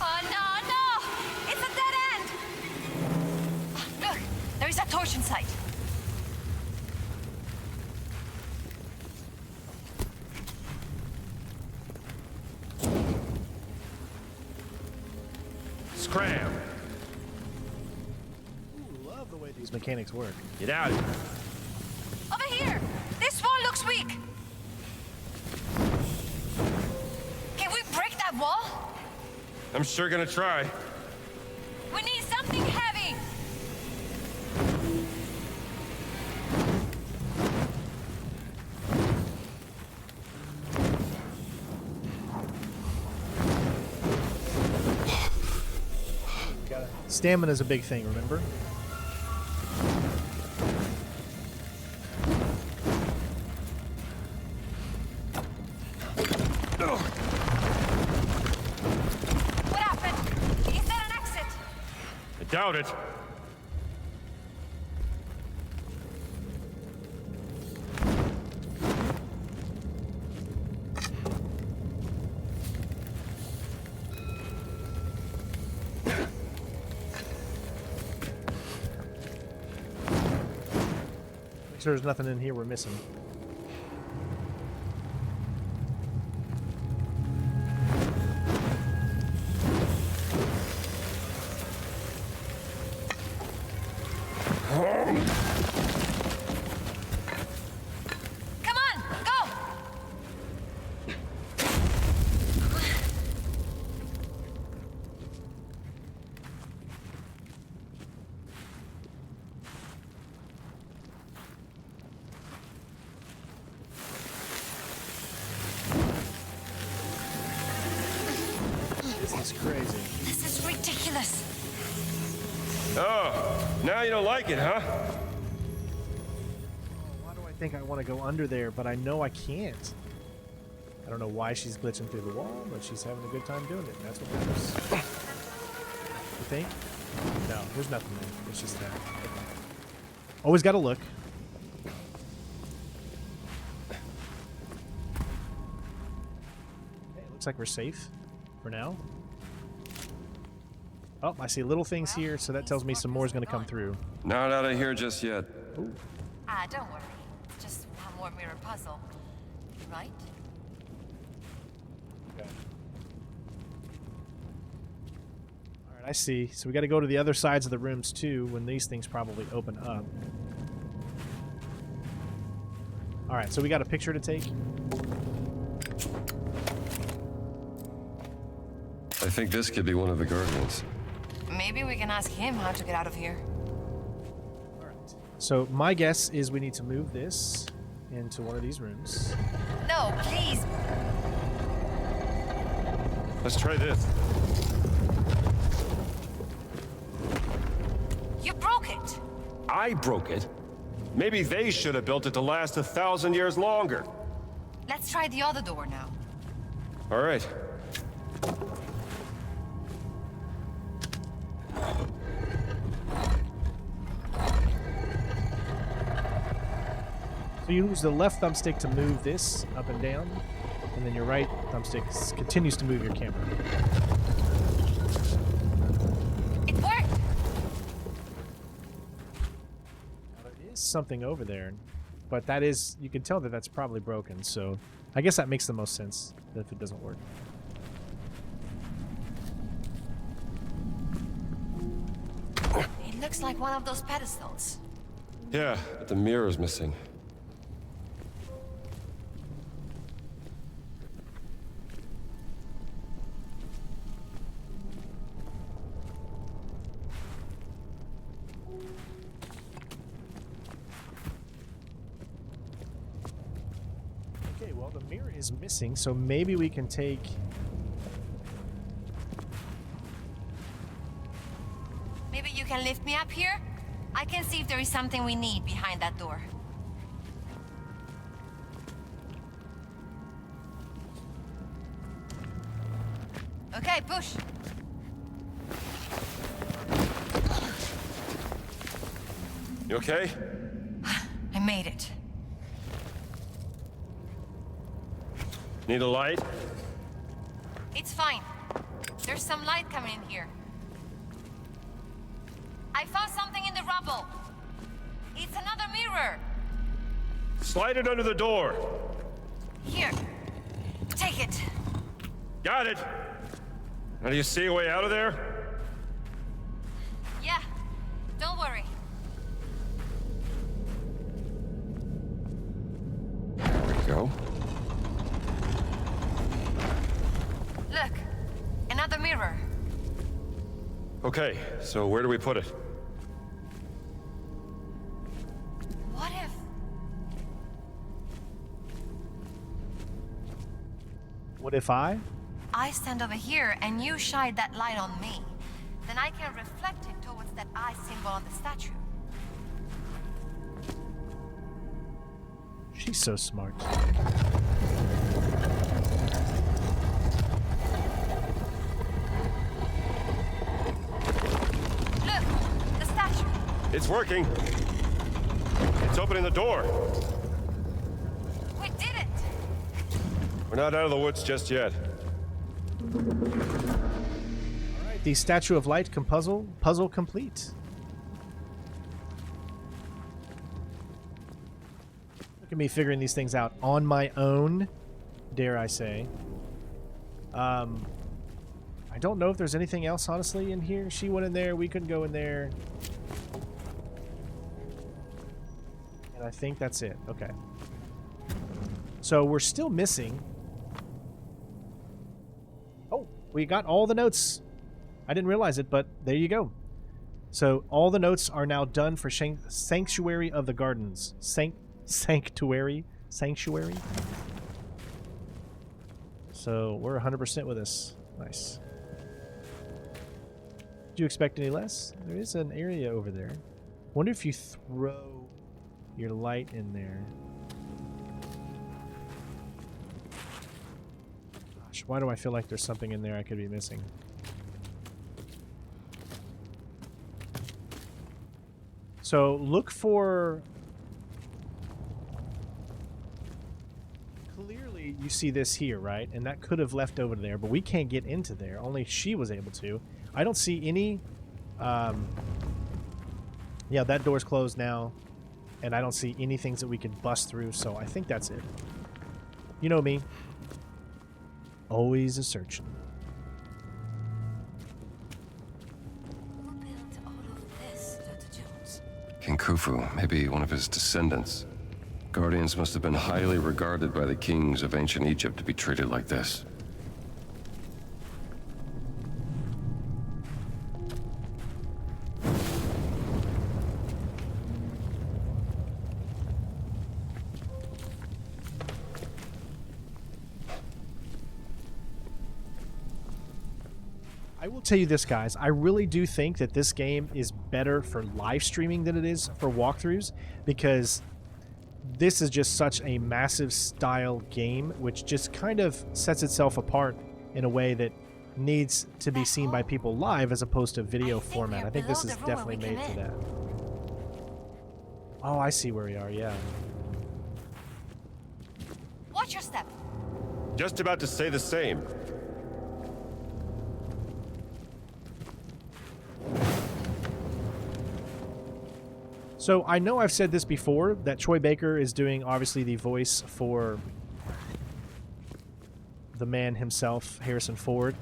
Oh, no! It's a dead end! Look, there is a torch in sight. Scram! Love the way these mechanics work. Get out of here. Over here! This wall looks weak! Can we break that wall? I'm sure gonna try. We need something heavy! Stamina's a big thing, remember? What happened? Is there an exit? I doubt it. Make sure there's nothing in here we're missing. Come on, go! This is crazy. This is ridiculous. Oh, now you don't like it, huh? Why do I think I want to go under there, but I know I can't? I don't know why she's glitching through the wall, but she's having a good time doing it. And that's what matters. You think? No, there's nothing there. It's just that. Always got to look. Okay, looks like we're safe for now. Oh, I see little things here, so that tells me some more is going to come through. Not out of here just yet. Ooh. Don't worry. It's just one more mirror puzzle. Right? Okay. Alright, I see. So we got to go to the other sides of the rooms too when these things probably open up. Alright, so we got a picture to take. I think this could be one of the Guardians. Maybe we can ask him how to get out of here. So my guess is we need to move this into one of these rooms. No, please. Let's try this. You broke it. I broke it. Maybe they should have built it to last 1,000 years longer. Let's try the other door now. All right. So you use the left thumbstick to move this up and down, and then your right thumbstick continues to move your camera. It worked! Now, there is something over there, but that is, you can tell that that's probably broken, so I guess that makes the most sense if it doesn't work. It looks like one of those pedestals. Yeah, but the mirror's missing. Okay, well, the mirror is missing, so maybe we can take... Maybe you can lift me up here? I can see if there is something we need behind that door. Okay, push. You okay? I made it. Need a light? It's fine. There's some light coming in here. I found something in the rubble. It's another mirror. Slide it under the door. Here. Take it. Got it. Now do you see a way out of there? Yeah. Don't worry. There we go. Look. Another mirror. Okay, so where do we put it? What if... What if I stand over here and you shine that light on me? Then I can reflect it towards that eye symbol on the statue. She's so smart. Look! The statue! It's working. It's opening the door. We did it! We're not out of the woods just yet. Alright, the Statue of Light puzzle complete. Look at me figuring these things out on my own, dare I say. I don't know if there's anything else, honestly, in here. She went in there, we couldn't go in there. And I think that's it. Okay. So we're still missing... Oh, we got all the notes. I didn't realize it, but there you go. So all the notes are now done for Sanctuary of the Gardens. Sanctuary? So we're 100% with this. Nice. Do you expect any less? There is an area over there. Wonder if you throw your light in there. Gosh, why do I feel like there's something in there I could be missing? So look for... Clearly you see this here, right? And that could have left over there, but we can't get into there. Only she was able to. I don't see any... Yeah, that door's closed now. And I don't see any things that we could bust through, so I think that's it. You know me. Always a searching. Khufu, maybe one of his descendants. Guardians must have been highly regarded by the kings of ancient Egypt to be treated like this. I will tell you this, guys. I really do think that this game is better for live streaming than it is for walkthroughs, because this is just such a massive style game, which just kind of sets itself apart in a way that needs to be seen by people live as opposed to video format. I think this is definitely made for that. Oh, I see where we are, yeah. Watch your step. Just about to say the same. So I know I've said this before, that Troy Baker is doing obviously the voice for the man himself, Harrison Ford.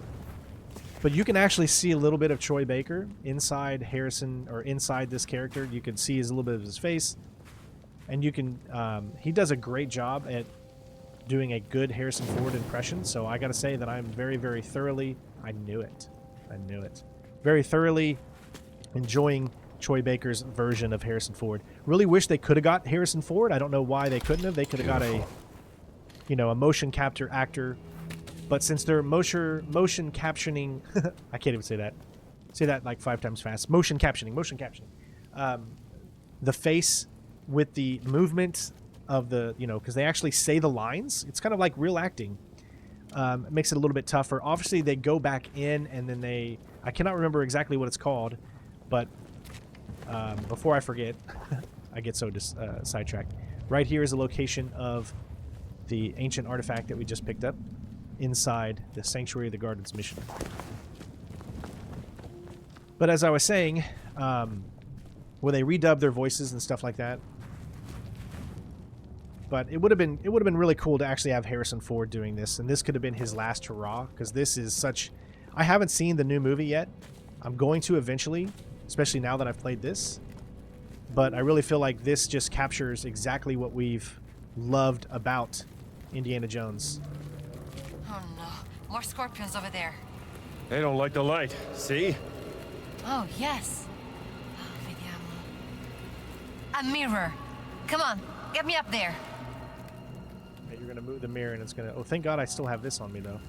But you can actually see a little bit of Troy Baker inside Harrison, or inside this character. You can see a little bit of his face. And you can, he does a great job at doing a good Harrison Ford impression. So I gotta say that I'm very, very thoroughly, I knew it, very thoroughly enjoying Troy Baker's version of Harrison Ford. Really wish they could have got Harrison Ford. I don't know why they couldn't have. They could have got a, you know, a motion capture actor. But since they're motion captioning, I can't even say that. Say that like 5 times fast. Motion captioning. The face with the movement of the, you know, because they actually say the lines. It's kind of like real acting. It makes it a little bit tougher. Obviously, they go back in and then they, I cannot remember exactly what it's called, but before I forget, I get so sidetracked. Right here is a location of the ancient artifact that we just picked up inside the Sanctuary of the Gardens mission. But as I was saying, where they redub their voices and stuff like that. But it would have been really cool to actually have Harrison Ford doing this, and this could have been his last hurrah, because this is such. I haven't seen the new movie yet. I'm going to eventually, especially now that I've played this. But I really feel like this just captures exactly what we've loved about Indiana Jones. Oh no, more scorpions over there. They don't like the light, see? Oh, yes. A mirror. Come on, get me up there. Okay, you're gonna move the mirror and it's gonna... Oh, thank God I still have this on me, though.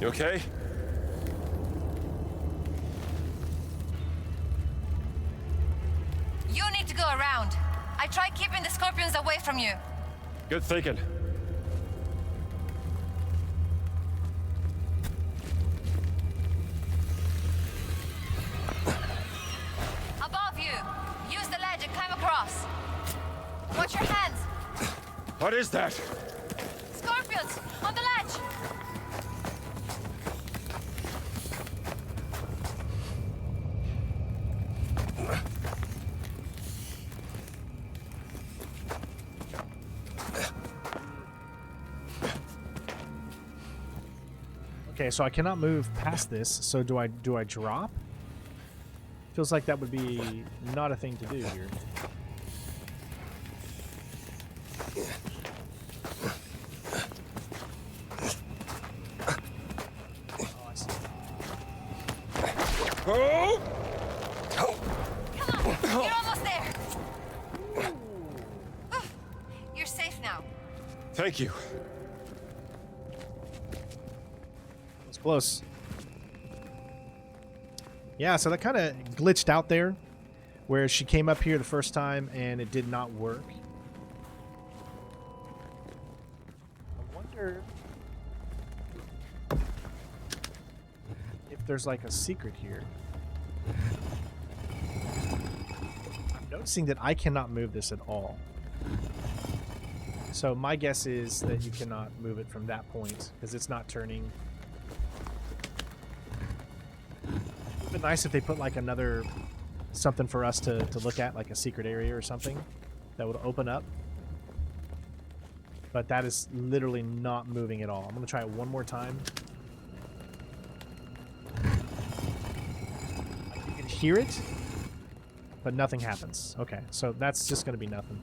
You okay? You need to go around. I tried keeping the scorpions away from you. Good thinking. Above you. Use the ledge and climb across. Watch your hands. What is that? Scorpions on the ledge. Okay, so I cannot move past this. So do I drop? Feels like that would be not a thing to do here. Oh, I see. Come on, you're almost there. You're safe now. Thank you. Close. Yeah, so that kind of glitched out there, where she came up here the first time and it did not work. I wonder if there's like a secret here. I'm noticing that I cannot move this at all. So my guess is that you cannot move it from that point because it's not turning. It would be nice if they put like another something for us to look at, like a secret area or something that would open up. But that is literally not moving at all. I'm going to try it one more time. You can hear it, but nothing happens. Okay, so that's just going to be nothing.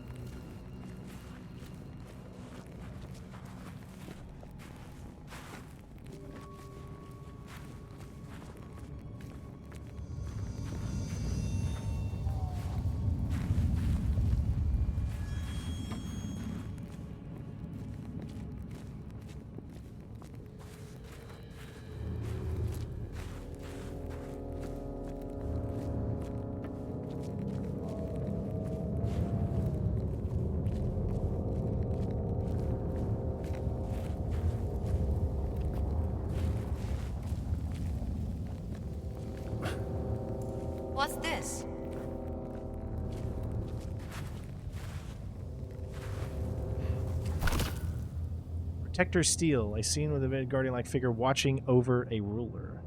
What's this? Protector Stele, a scene with a guardian-like figure watching over a ruler.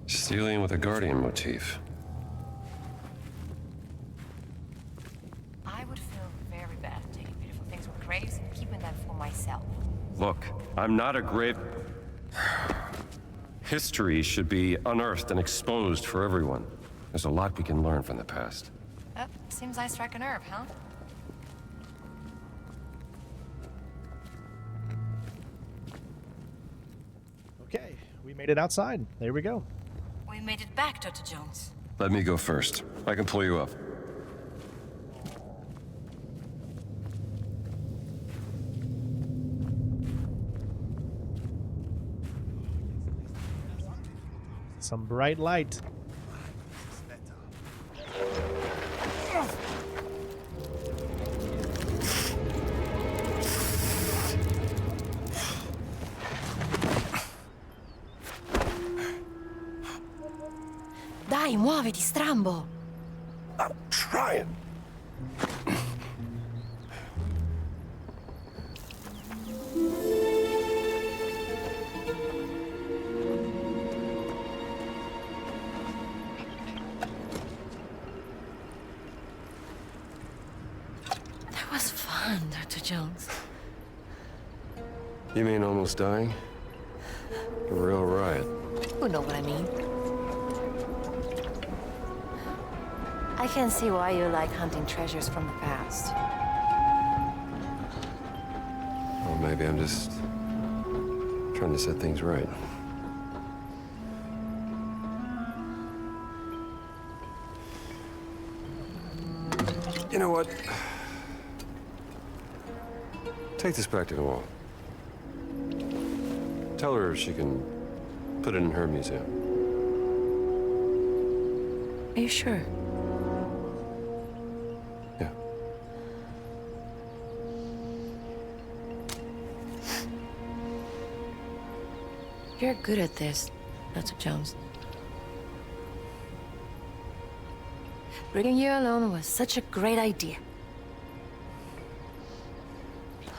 Stealing with a guardian motif. I would feel very bad taking beautiful things from graves and keeping them for myself. Look, I'm not a grave... History should be unearthed and exposed for everyone. There's a lot we can learn from the past. Seems I struck a nerve, huh? Okay, we made it outside. There we go. We made it back, Dr. Jones. Let me go first. I can pull you up. Some bright light. Dai, muoviti, strambo! I'm trying. That was fun, Dr. Jones. You mean almost dying? A real riot. You know what I mean. I can see why you like hunting treasures from the past. Well, maybe I'm just trying to set things right. You know what? Take this back to Nawal. Tell her she can put it in her museum. Are you sure? Yeah. You're good at this, Dr. Jones. Bringing you along was such a great idea.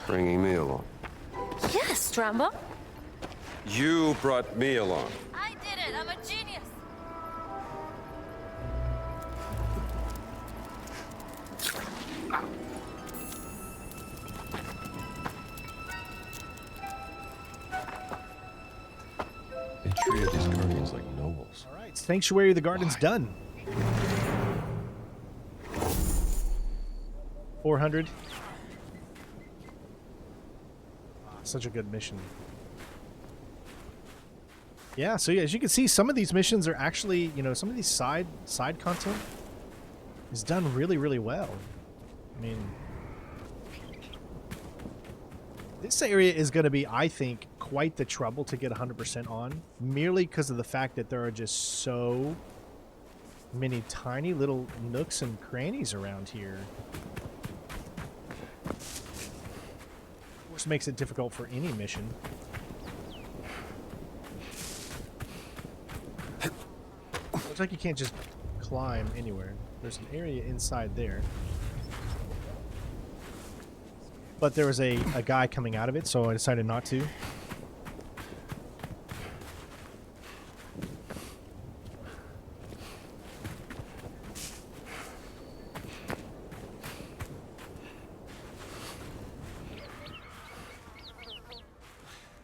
Bringing me along. Yes, Strambo. You brought me along. I did it! I'm a genius! They treated these guardians like nobles. All right, Sanctuary of the Garden's done. 400. Such a good mission. Yeah, so yeah, as you can see, some of these missions are actually, you know, some of these side content is done really, really well. I mean, this area is going to be, I think, quite the trouble to get 100% on, merely because of the fact that there are just so many tiny little nooks and crannies around here. Which makes it difficult for any mission. Looks like you can't just climb anywhere. There's an area inside there. But there was a guy coming out of it, so I decided not to.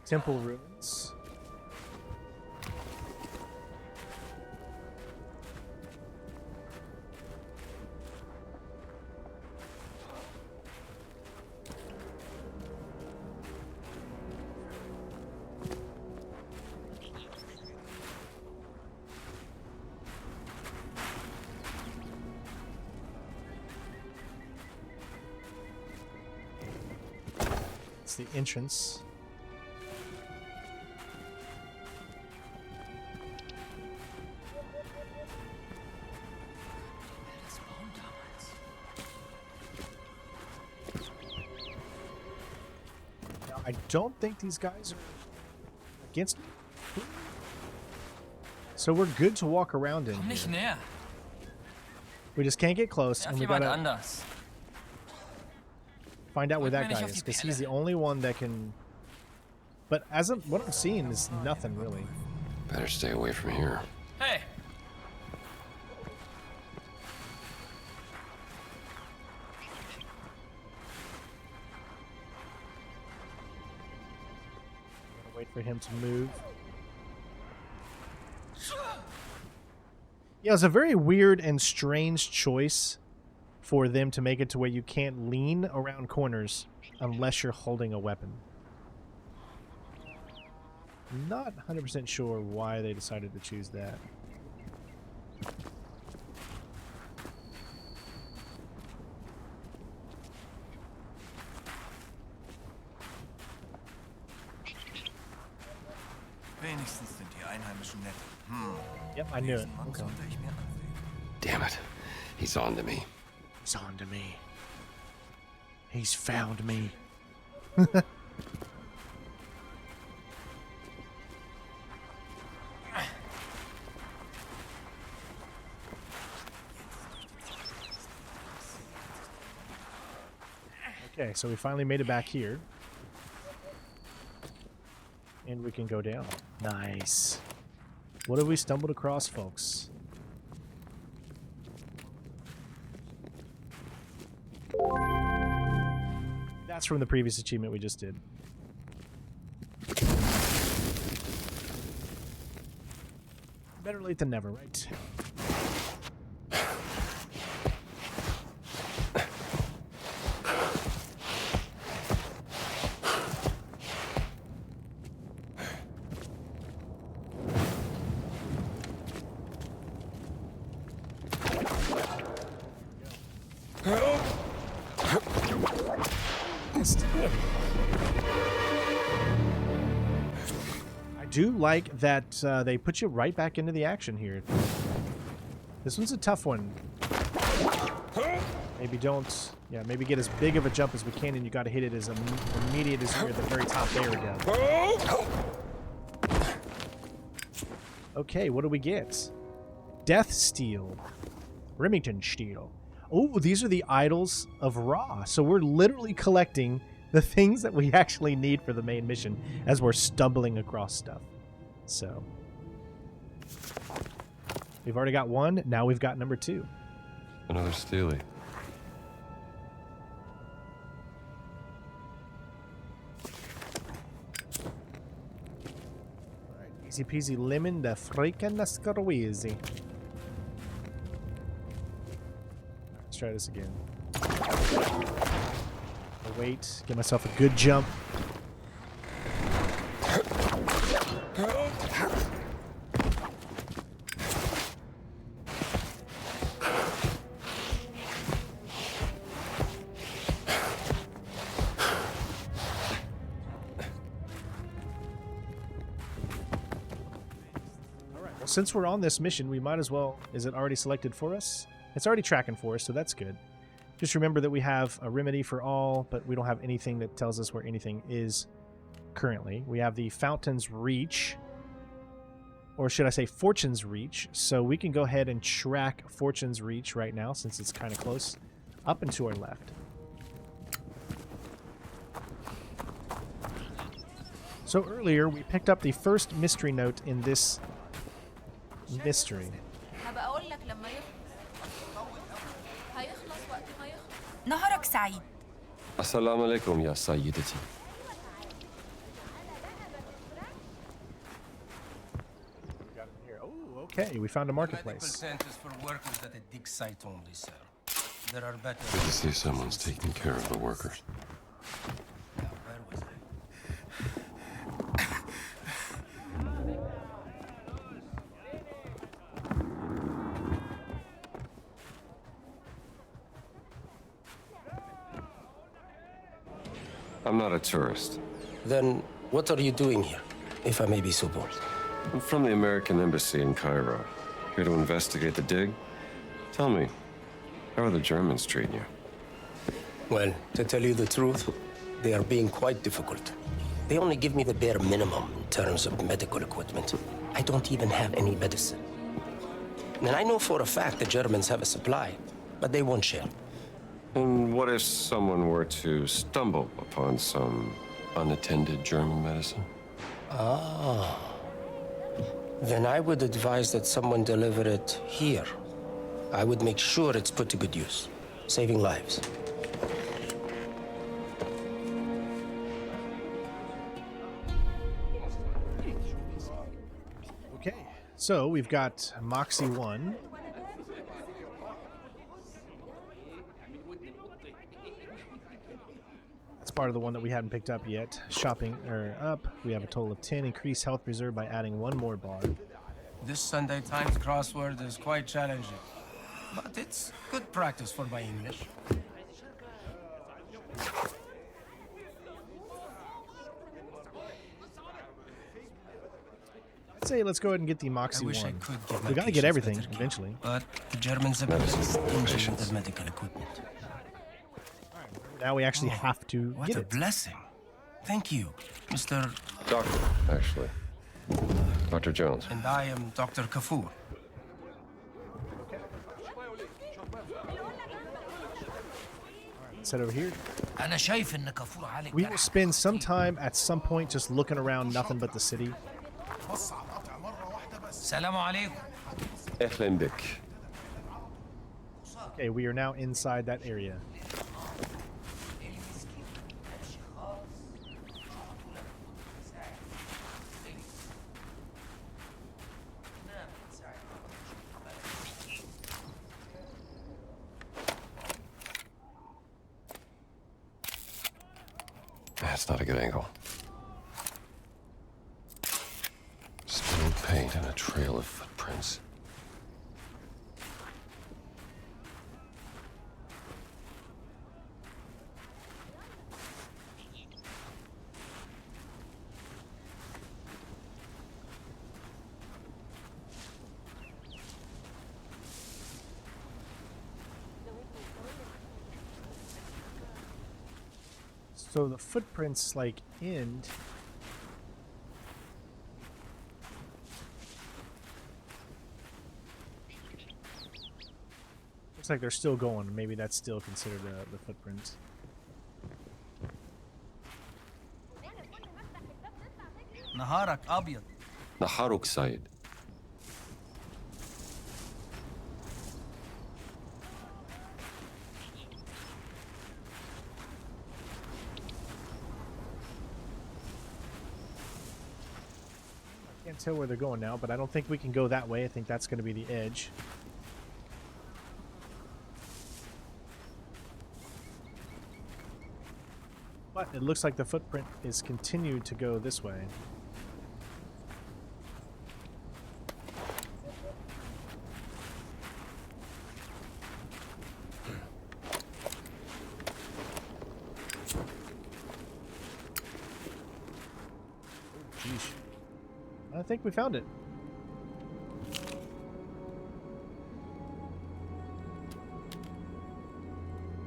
temple ruins. The entrance. Now, I don't think these guys are against me. So we're good to walk around in here. We just can't get close, and we gotta find out where that guy is, because he's the only one that can. But as of what I'm seeing is nothing really. Better stay away from here. Hey. Wait for him to move. Yeah, it's a very weird and strange choice for them to make it to where you can't lean around corners unless you're holding a weapon. Not 100% sure why they decided to choose that. Wenigstens sind die Einheimischen nett. Yep, I knew it. Okay. Damn it. He's on to me. He's on to me. He's found me. Okay, so we finally made it back here. And we can go down. Nice. What have we stumbled across, folks? That's from the previous achievement we just did. Better late than never, right? I do like that they put you right back into the action here. This one's a tough one. Maybe don't, yeah, maybe get as big of a jump as we can, and you got to hit it as immediate as you're at the very top. There we go. Okay, what do we get? Death Steel. Remington Steel. Oh, these are the idols of Ra. So we're literally collecting the things that we actually need for the main mission as we're stumbling across stuff. So we've already got one. Now we've got number 2. Another Stele. Alright, easy peasy lemon the freaking squeezy. Let's try this again. I'll wait, get myself a good jump. Alright, well, since we're on this mission, we might as well... Is it already selected for us? It's already tracking for us, so that's good. Just remember that we have a remedy for all, but we don't have anything that tells us where anything is currently. We have the Fountain's Reach, or should I say Fortune's Reach, so we can go ahead and track Fortune's Reach right now, since it's kind of close, up and to our left. So earlier, we picked up the first mystery note in this mystery. نهارك سعيد. Assalamu alaikum, ya sayyidati. Okay, we found a marketplace. Medical tent is for workers at a Digsite only, sir. There are better... Good to see someone's taking care of the workers. Where was I'm not a tourist. Then, what are you doing here, if I may be so bold? I'm from the American Embassy in Cairo. Here to investigate the dig. Tell me, how are the Germans treating you? Well, to tell you the truth, they are being quite difficult. They only give me the bare minimum in terms of medical equipment. I don't even have any medicine. And I know for a fact the Germans have a supply, but they won't share. And what if someone were to stumble upon some unattended German medicine? Ah. Then I would advise that someone deliver it here. I would make sure it's put to good use, saving lives. Okay, so we've got Moxie 1. That's part of the one that we hadn't picked up yet. Shopping up. We have a total of 10. Increase health reserve by adding 1 more bar. This Sunday Times crossword is quite challenging, but it's good practice for my English. I'd say let's go ahead and get the Moxie I wish 1. I could give We my gotta get patients everything better care, eventually. But the Germans have been stingy with their medical equipment. Now we actually have to What get a it. blessing. Thank you, Mr. Doctor, actually. Dr. Jones. And I am Dr. Kafour. Let's head over here. أنا شايف إن كافور عليك We will spend some time at some point just looking around nothing but the city. السلام عليكم. Ehlen bik. Okay, we are now inside that area. That's not a good angle. Spilled paint and a trail of footprints. So the footprints like end. Looks like they're still going. Maybe that's still considered the footprints. نهارك أبيض. Naharuk site. Can't tell where they're going now, but I don't think we can go that way. I think that's going to be the edge. But it looks like the footprint is continued to go this way. Jeez. I think we found it.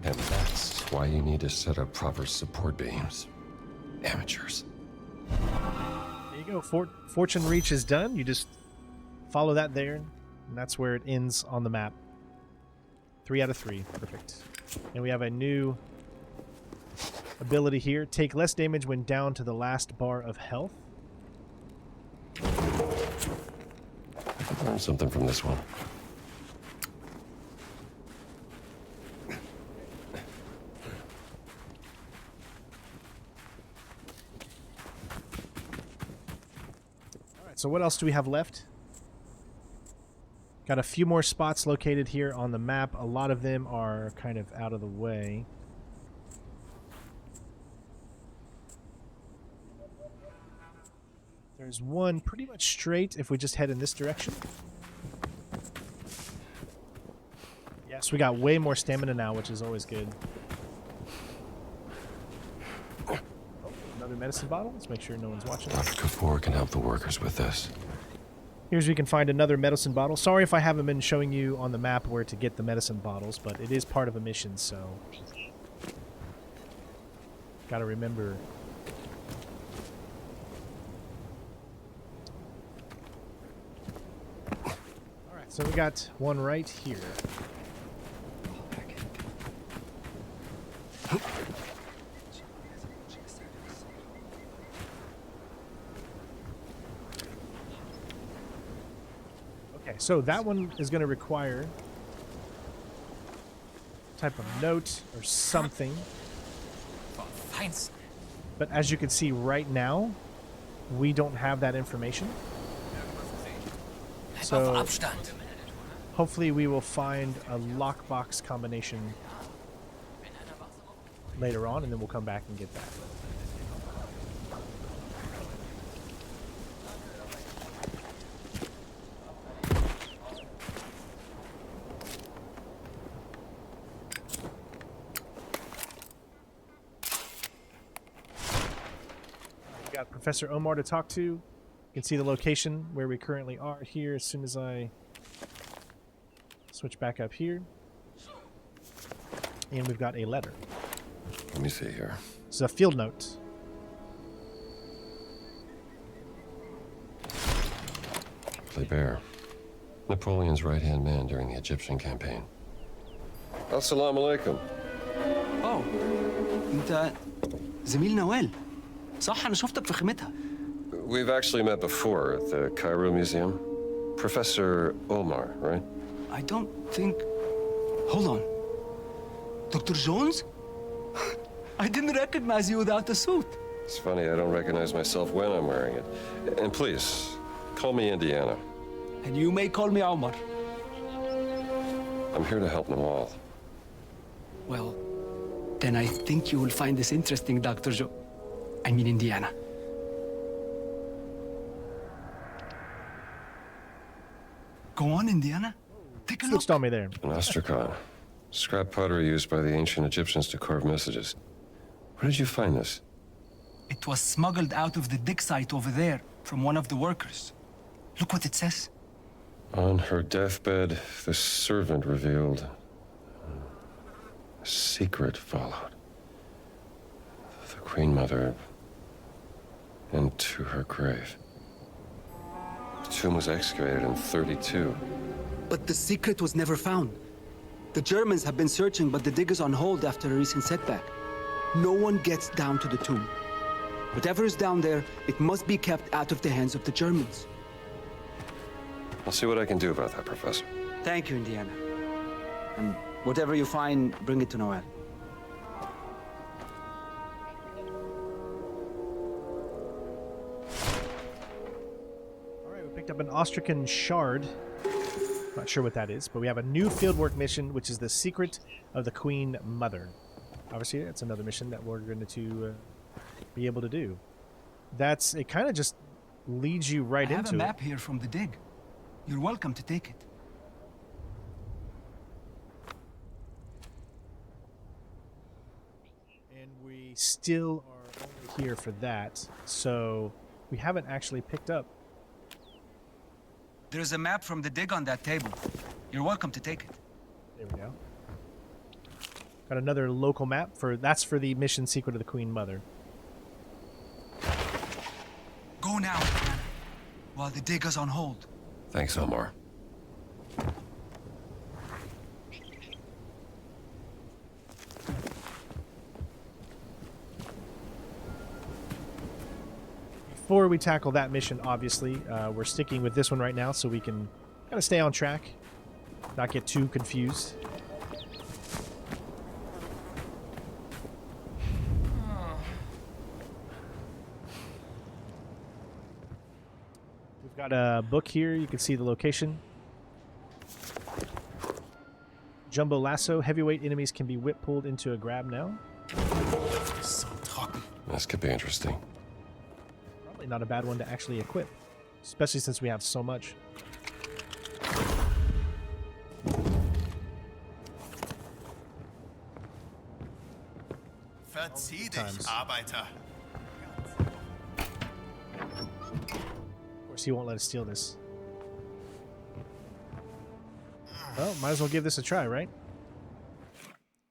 And that's why you need to set up proper support beams. Amateurs. There you go. Fortune Reach is done. You just follow that there, and that's where it ends on the map. 3 out of 3. Perfect. And we have a new ability here. Take less damage when down to the last bar of health. I learned something from this one. Alright, so what else do we have left? Got a few more spots located here on the map. A lot of them are kind of out of the way. There's one pretty much straight if we just head in this direction. Yes, we got way more stamina now, which is always good. Oh, another medicine bottle. Let's make sure no one's watching. Dr. Kafour can help the workers with this. Here's where you can find another medicine bottle. Sorry if I haven't been showing you on the map where to get the medicine bottles, but it is part of a mission, so... Gotta remember... Alright, so we got one right here. So that one is going to require type of note or something. But as you can see right now, we don't have that information. So hopefully we will find a lockbox combination later on, and then we'll come back and get that. Professor Omar to talk to. You can see the location where we currently are here as soon as I switch back up here. And we've got a letter. Let me see here. It's a field note. Kleber, Napoleon's right-hand man during the Egyptian campaign. Assalamu alaikum. Oh, انت زميل نوال. صح أنا شفتك في خيمتها. We've actually met before at the Cairo Museum. Professor Omar, right? I don't think... Hold on. Dr. Jones? I didn't recognize you without the suit. It's funny, I don't recognize myself when I'm wearing it. And please, call me Indiana. And you may call me Omar. I'm here to help Nawal. Well, then I think you will find this interesting, Dr. I mean Indiana. Go on, Indiana. Take a look. Switched on me there. An Ostracan. Scrap pottery used by the ancient Egyptians to carve messages. Where did you find this? It was smuggled out of the Digsite over there from one of the workers. Look what it says. On her deathbed, the servant revealed a secret followed. The Queen Mother into her grave. The tomb was excavated in 32. But the secret was never found. The Germans have been searching, but the dig is on hold after a recent setback. No one gets down to the tomb. Whatever is down there, it must be kept out of the hands of the Germans. I'll see what I can do about that, Professor. Thank you, Indiana. And whatever you find, bring it to Nawal. Picked up an Ostracan shard. Not sure what that is, but we have a new fieldwork mission, which is the secret of the Queen Mother. Obviously, that's another mission that we're going to be able to do. It kind of just leads you right into it. I have a map here from the dig. You're welcome to take it. And we still are only here for that, so we haven't actually picked up. There's a map from the dig on that table. You're welcome to take it. There we go. Got another local map that's for the mission secret of the Queen Mother. Go now, while the dig is on hold. Thanks, Omar. Before we tackle that mission, obviously, we're sticking with this one right now so we can kind of stay on track, not get too confused. We've got a book here. You can see the location. Jumbo lasso. Heavyweight enemies can be whip pulled into a grab now. So trocken. This could be interesting. Probably not a bad one to actually equip, especially since we have so much. Verzieh dich, Arbeiter. Of course, he won't let us steal this. Well, might as well give this a try, right?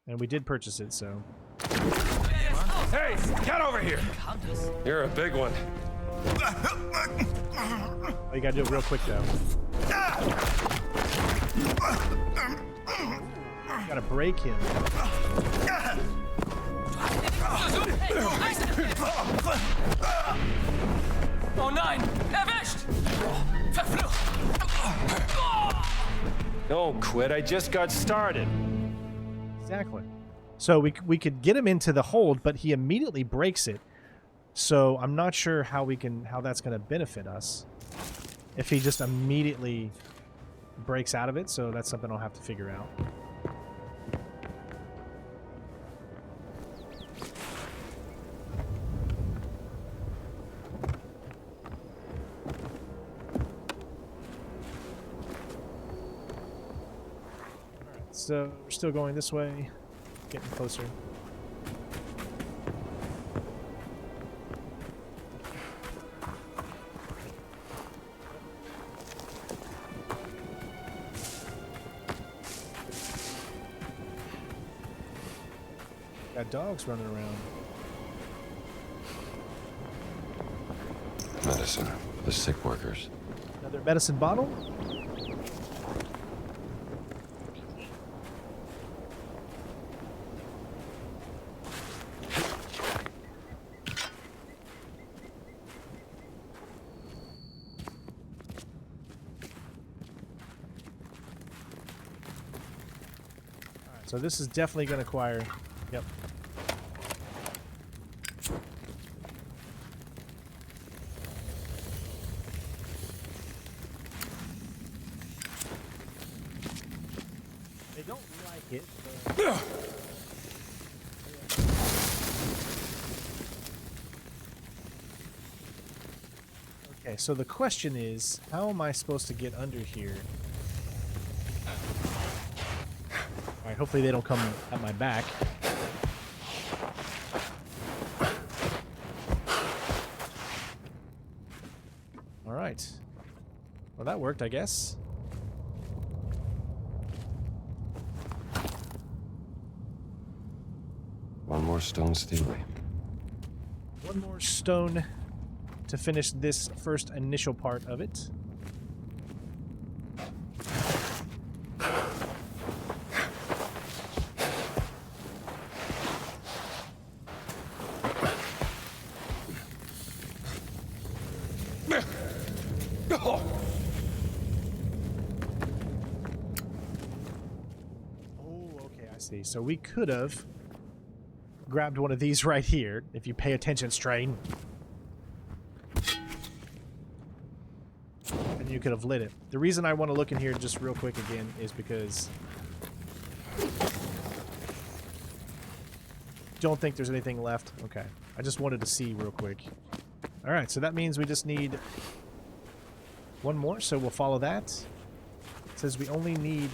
And we did purchase it, so... Hey, get over here! You're a big one. Oh, you gotta do it real quick, though. You gotta break him. Oh nein! Erwischt! Verflucht! Don't quit, I just got started. Exactly. So we could get him into the hold, but he immediately breaks it. So I'm not sure how that's going to benefit us if he just immediately breaks out of it. So that's something I'll have to figure out. So we're still going this way, getting closer. Got dogs running around. Medicine. The sick workers. Another medicine bottle? So this is definitely going to require... Yep. They don't like it, but... Okay, so the question is, how am I supposed to get under here? Alright, hopefully they don't come at my back. Alright. Well, that worked, I guess. One more stone Stele. One more stone to finish this first initial part of it. So we could have grabbed one of these right here, if you pay attention, Strain. And you could have lit it. The reason I want to look in here just real quick again is because... don't think there's anything left. Okay. I just wanted to see real quick. Alright, so that means we just need one more, so we'll follow that. It says we only need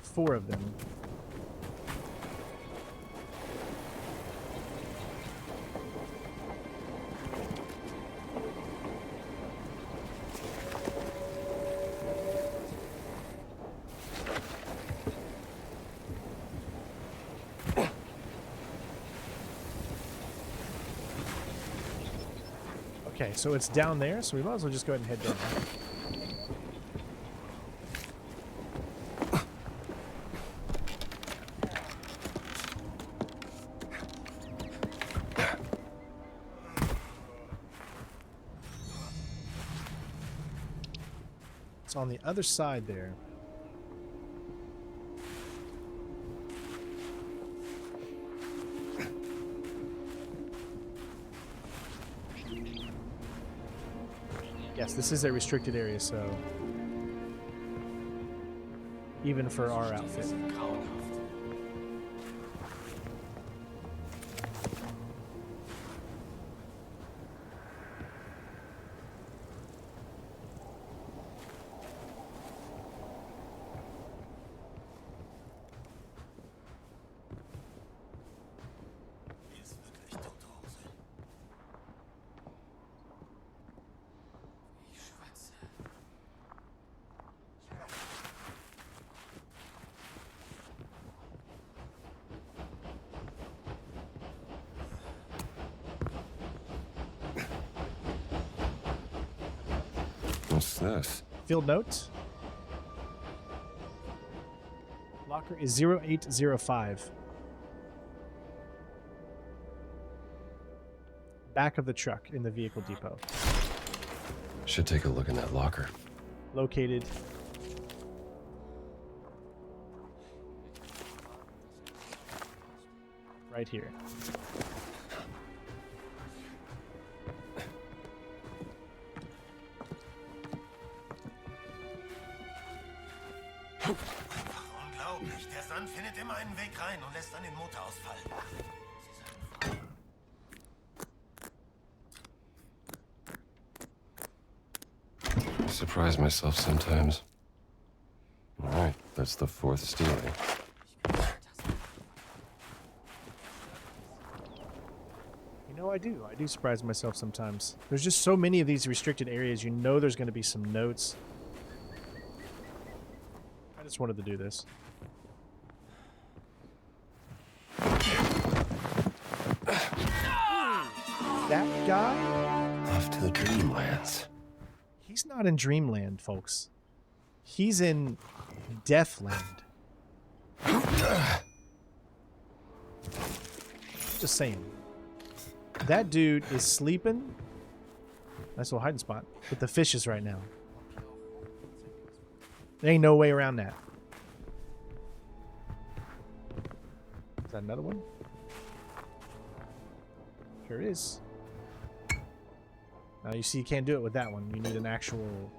4 of them. Okay, so it's down there, so we might as well just go ahead and head down. It's on the other side there. Yes, this is a restricted area, so... even for our outfit. What's this? Field note. Locker is 0805. Back of the truck in the vehicle depot. Should take a look in that locker. Located. Right here. Unglaublich, der Sand findet immer einen Weg rein und lässt dann den Motor ausfallen. I surprise myself sometimes. All right, that's the 4th Stele. You know, I do surprise myself sometimes. There's just so many of these restricted areas, you know there's going to be some notes. I just wanted to do this. That guy? Off to the Dreamlands. He's not in Dreamland, folks. He's in Deathland. Just saying. That dude is sleeping. Nice little hiding spot with the fishes right now. There ain't no way around that. Is that another one? Sure is. Now you see you can't do it with that one. You need an actual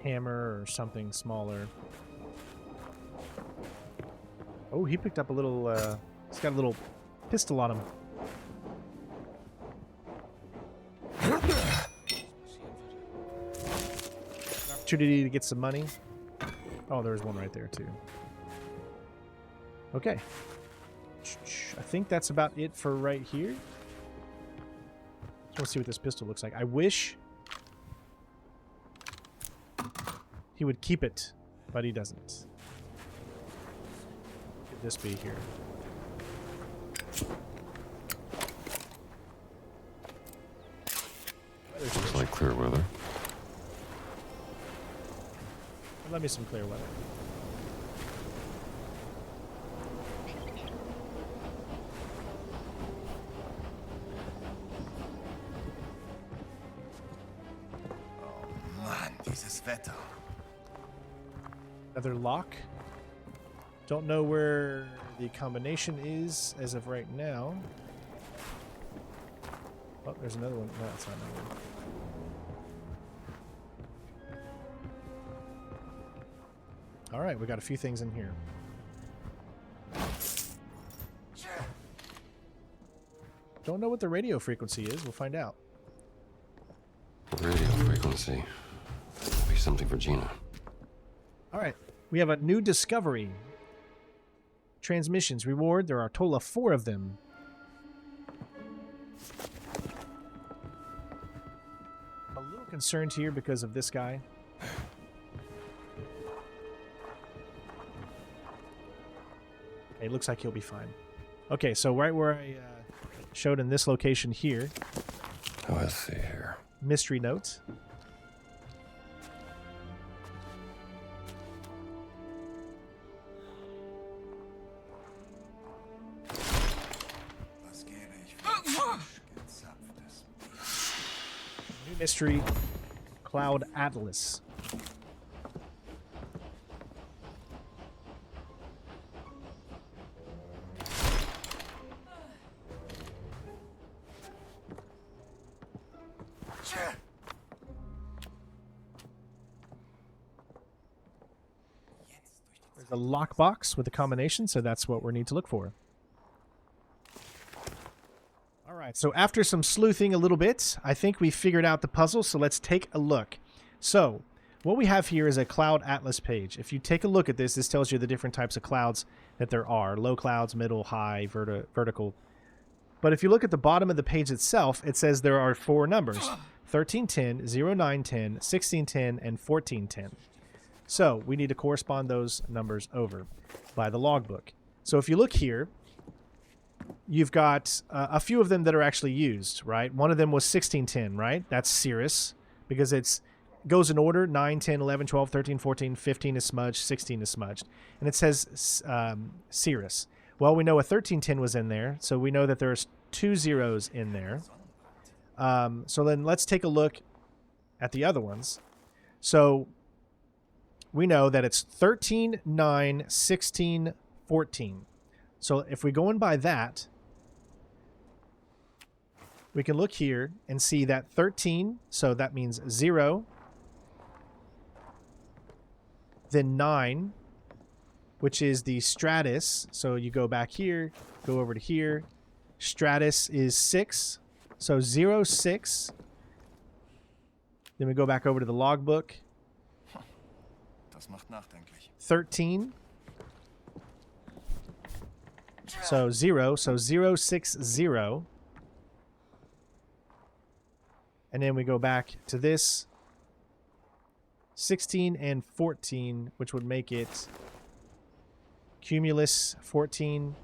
hammer or something smaller. Oh, he picked up a little, he's got a little pistol on him. Opportunity to get some money. Oh, there's one right there too. Okay. I think that's about it for right here. Just want to see what this pistol looks like. I wish he would keep it, but he doesn't. Could this be here? Looks like clear weather. Let me some clear weather. Mann, dieses Wetter. Another lock. Don't know where the combination is as of right now. Oh, there's another one. No, it's not another one. All right, we got a few things in here. Don't know what the radio frequency is. We'll find out. Radio frequency. That'll be something for Gina. All right, we have a new discovery. Transmissions reward. There are a total of 4 of them. A little concerned here because of this guy. Okay, looks like he'll be fine. Okay, so right where I showed in this location here. Oh, let's see here. Mystery note. New mystery. Cloud Atlas. the lockbox with the combination, so that's what we need to look for. All right, so after some sleuthing a little bit, I think we figured out the puzzle, so let's take a look. So what we have here is a cloud atlas page. If you take a look at this, this tells you the different types of clouds that there are. Low clouds, middle, high, vertical. But if you look at the bottom of the page itself, it says there are 4 numbers: 1310, 0910, 1610, and 1410. So we need to correspond those numbers over by the logbook. So if you look here, you've got a few of them that are actually used, right? One of them was 1610, right? That's Osiris, because it's goes in order: 9, 10, 11, 12, 13, 14, 15 is smudged, 16 is smudged. And it says Osiris. Well, we know a 1310 was in there, so we know that there's 2 zeros in there. So then let's take a look at the other ones. So we know that it's 13, 9, 16, 14. So if we go in by that, we can look here and see that 13, so that means 0, then 9, which is the stratus. So you go back here, go over to here. Stratus is 6, so 0, 6. Then we go back over to the logbook. 13. So 0, so 0, 6, 0. And then we go back to this. 16 and 14, which would make it Cumulus 14.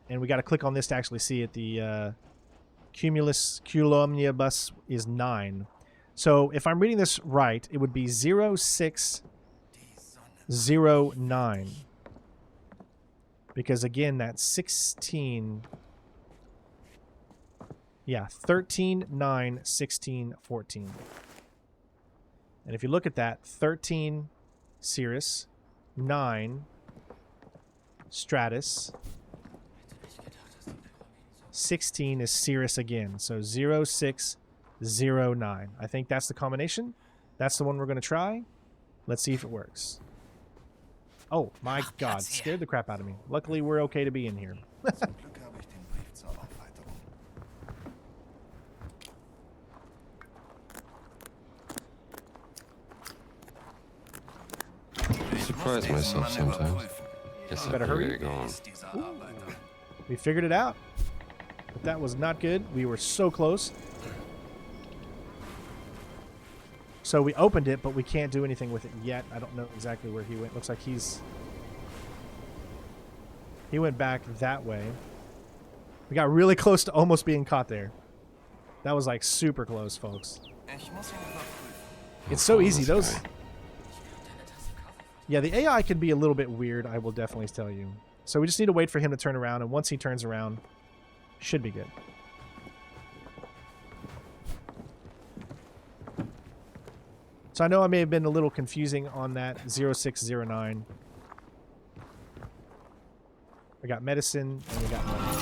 And we got to click on this to actually see it. The Culomnibus is 9. So if I'm reading this right, it would be 0609. Because again, that's 16. Yeah, 13, 9, 16, 14. And if you look at that, 13, Cirrus, 9, Stratus, 16 is Cirrus again. So 0609. I think that's the combination. That's the one we're going to try. Let's see if it works. Oh my god, scared the crap out of me. Luckily, we're okay to be in here. I surprise myself sometimes. Guess I better hurry. It going. We figured it out. But that was not good. We were so close. So we opened it, but we can't do anything with it yet. I don't know exactly where he went. Looks like he went back that way. We got really close to almost being caught there. That was like super close, folks. It's so easy. Those... Yeah, the AI can be a little bit weird, I will definitely tell you. So we just need to wait for him to turn around, and once he turns around, should be good. So I know I may have been a little confusing on that 0609. I got medicine, and we got money.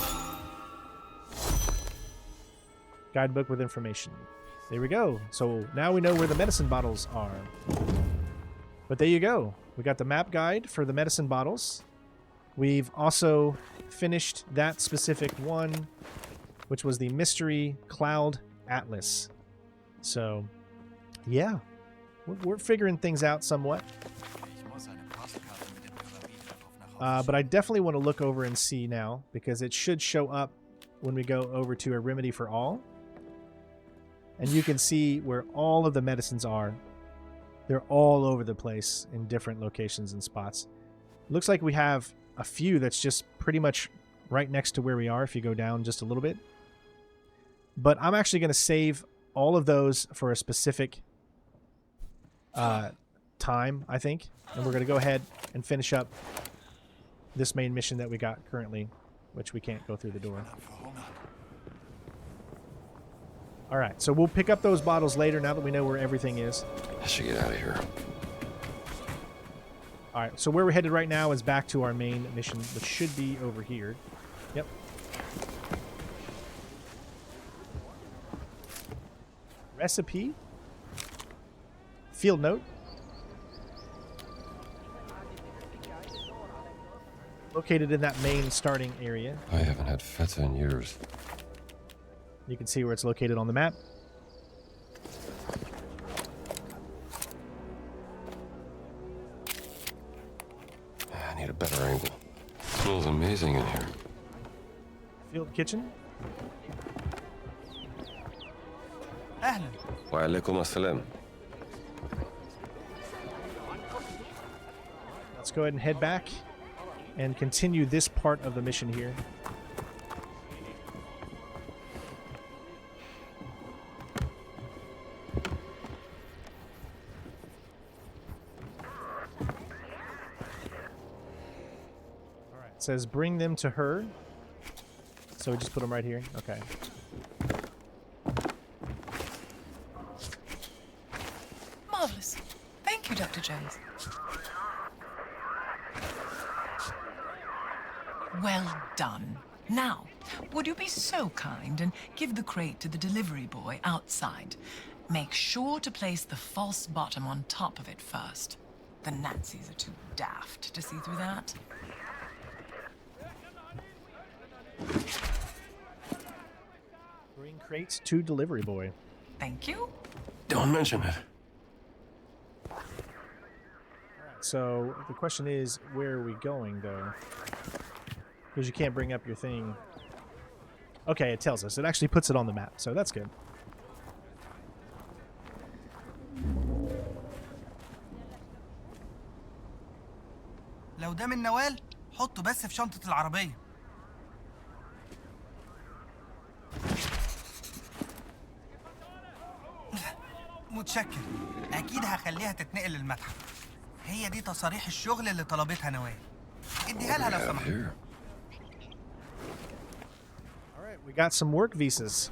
Guidebook with information. There we go. So now we know where the medicine bottles are. But there you go. We got the map guide for the medicine bottles. We've also finished that specific one, which was the Mystery Cloud Atlas. So, yeah. We're figuring things out somewhat. But I definitely want to look over and see now, because it should show up when we go over to a Remedy for All. And you can see where all of the medicines are. They're all over the place in different locations and spots. Looks like we have a few that's just pretty much right next to where we are if you go down just a little bit. But I'm actually going to save all of those for a specific time, I think. And we're going to go ahead and finish up this main mission that we got currently, which we can't go through the door. Alright, so we'll pick up those bottles later now that we know where everything is. I should get out of here. Alright, so where we're headed right now is back to our main mission, which should be over here. Yep. Recipe. Field note. located in that main starting area. I haven't had Fattah in years. You can see where it's located on the map. I need a better angle. Smells amazing in here. Field kitchen. أهلا. وعليكم السلام. Let's go ahead and head back and continue this part of the mission here. It says bring them to her. So we just put them right here. Okay. Marvelous. Thank you, Dr. Jones. Well done. Now, would you be so kind and give the crate to the delivery boy outside? Make sure to place the false bottom on top of it first. The Nazis are too daft to see through that. Bring crate to delivery boy. Thank you. Don't mention it. So the question is, where are we going, though? Because you can't bring up your thing. Okay, it tells us. It actually puts it on the map, so that's good. لو ده من نوال حطه بس في شنطة العربية. متشكر. أكيد هخليها تتنقل للمتحف. هي دي تصاريح الشغل اللي طلبتها نوال. اديها لها لو سمحت. Alright, we got some work visas.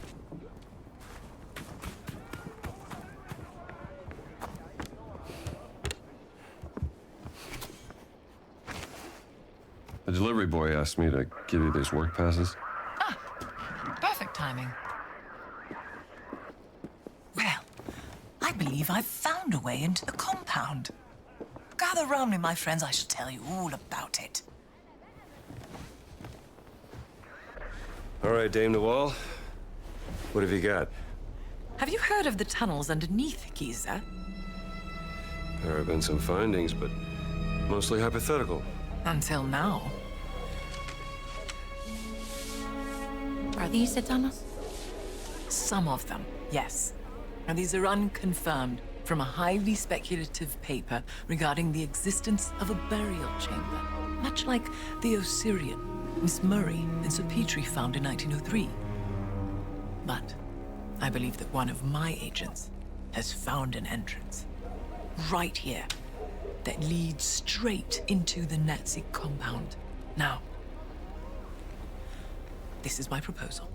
The delivery boy asked me to give you these work passes. Ah, perfect timing. Well, I believe I've found a way into the compound. Gather round me, my friends. I shall tell you all about it. All right, Dame Nawal. What have you got? Have you heard of the tunnels underneath Gizeh? There have been some findings, but mostly hypothetical. Until now. Are these the tunnels? Some of them, yes. And these are unconfirmed from a highly speculative paper regarding the existence of a burial chamber, much like the Osirian Miss Murray and Sir Petrie found in 1903. But I believe that one of my agents has found an entrance right here that leads straight into the Nazi compound. Now, this is my proposal.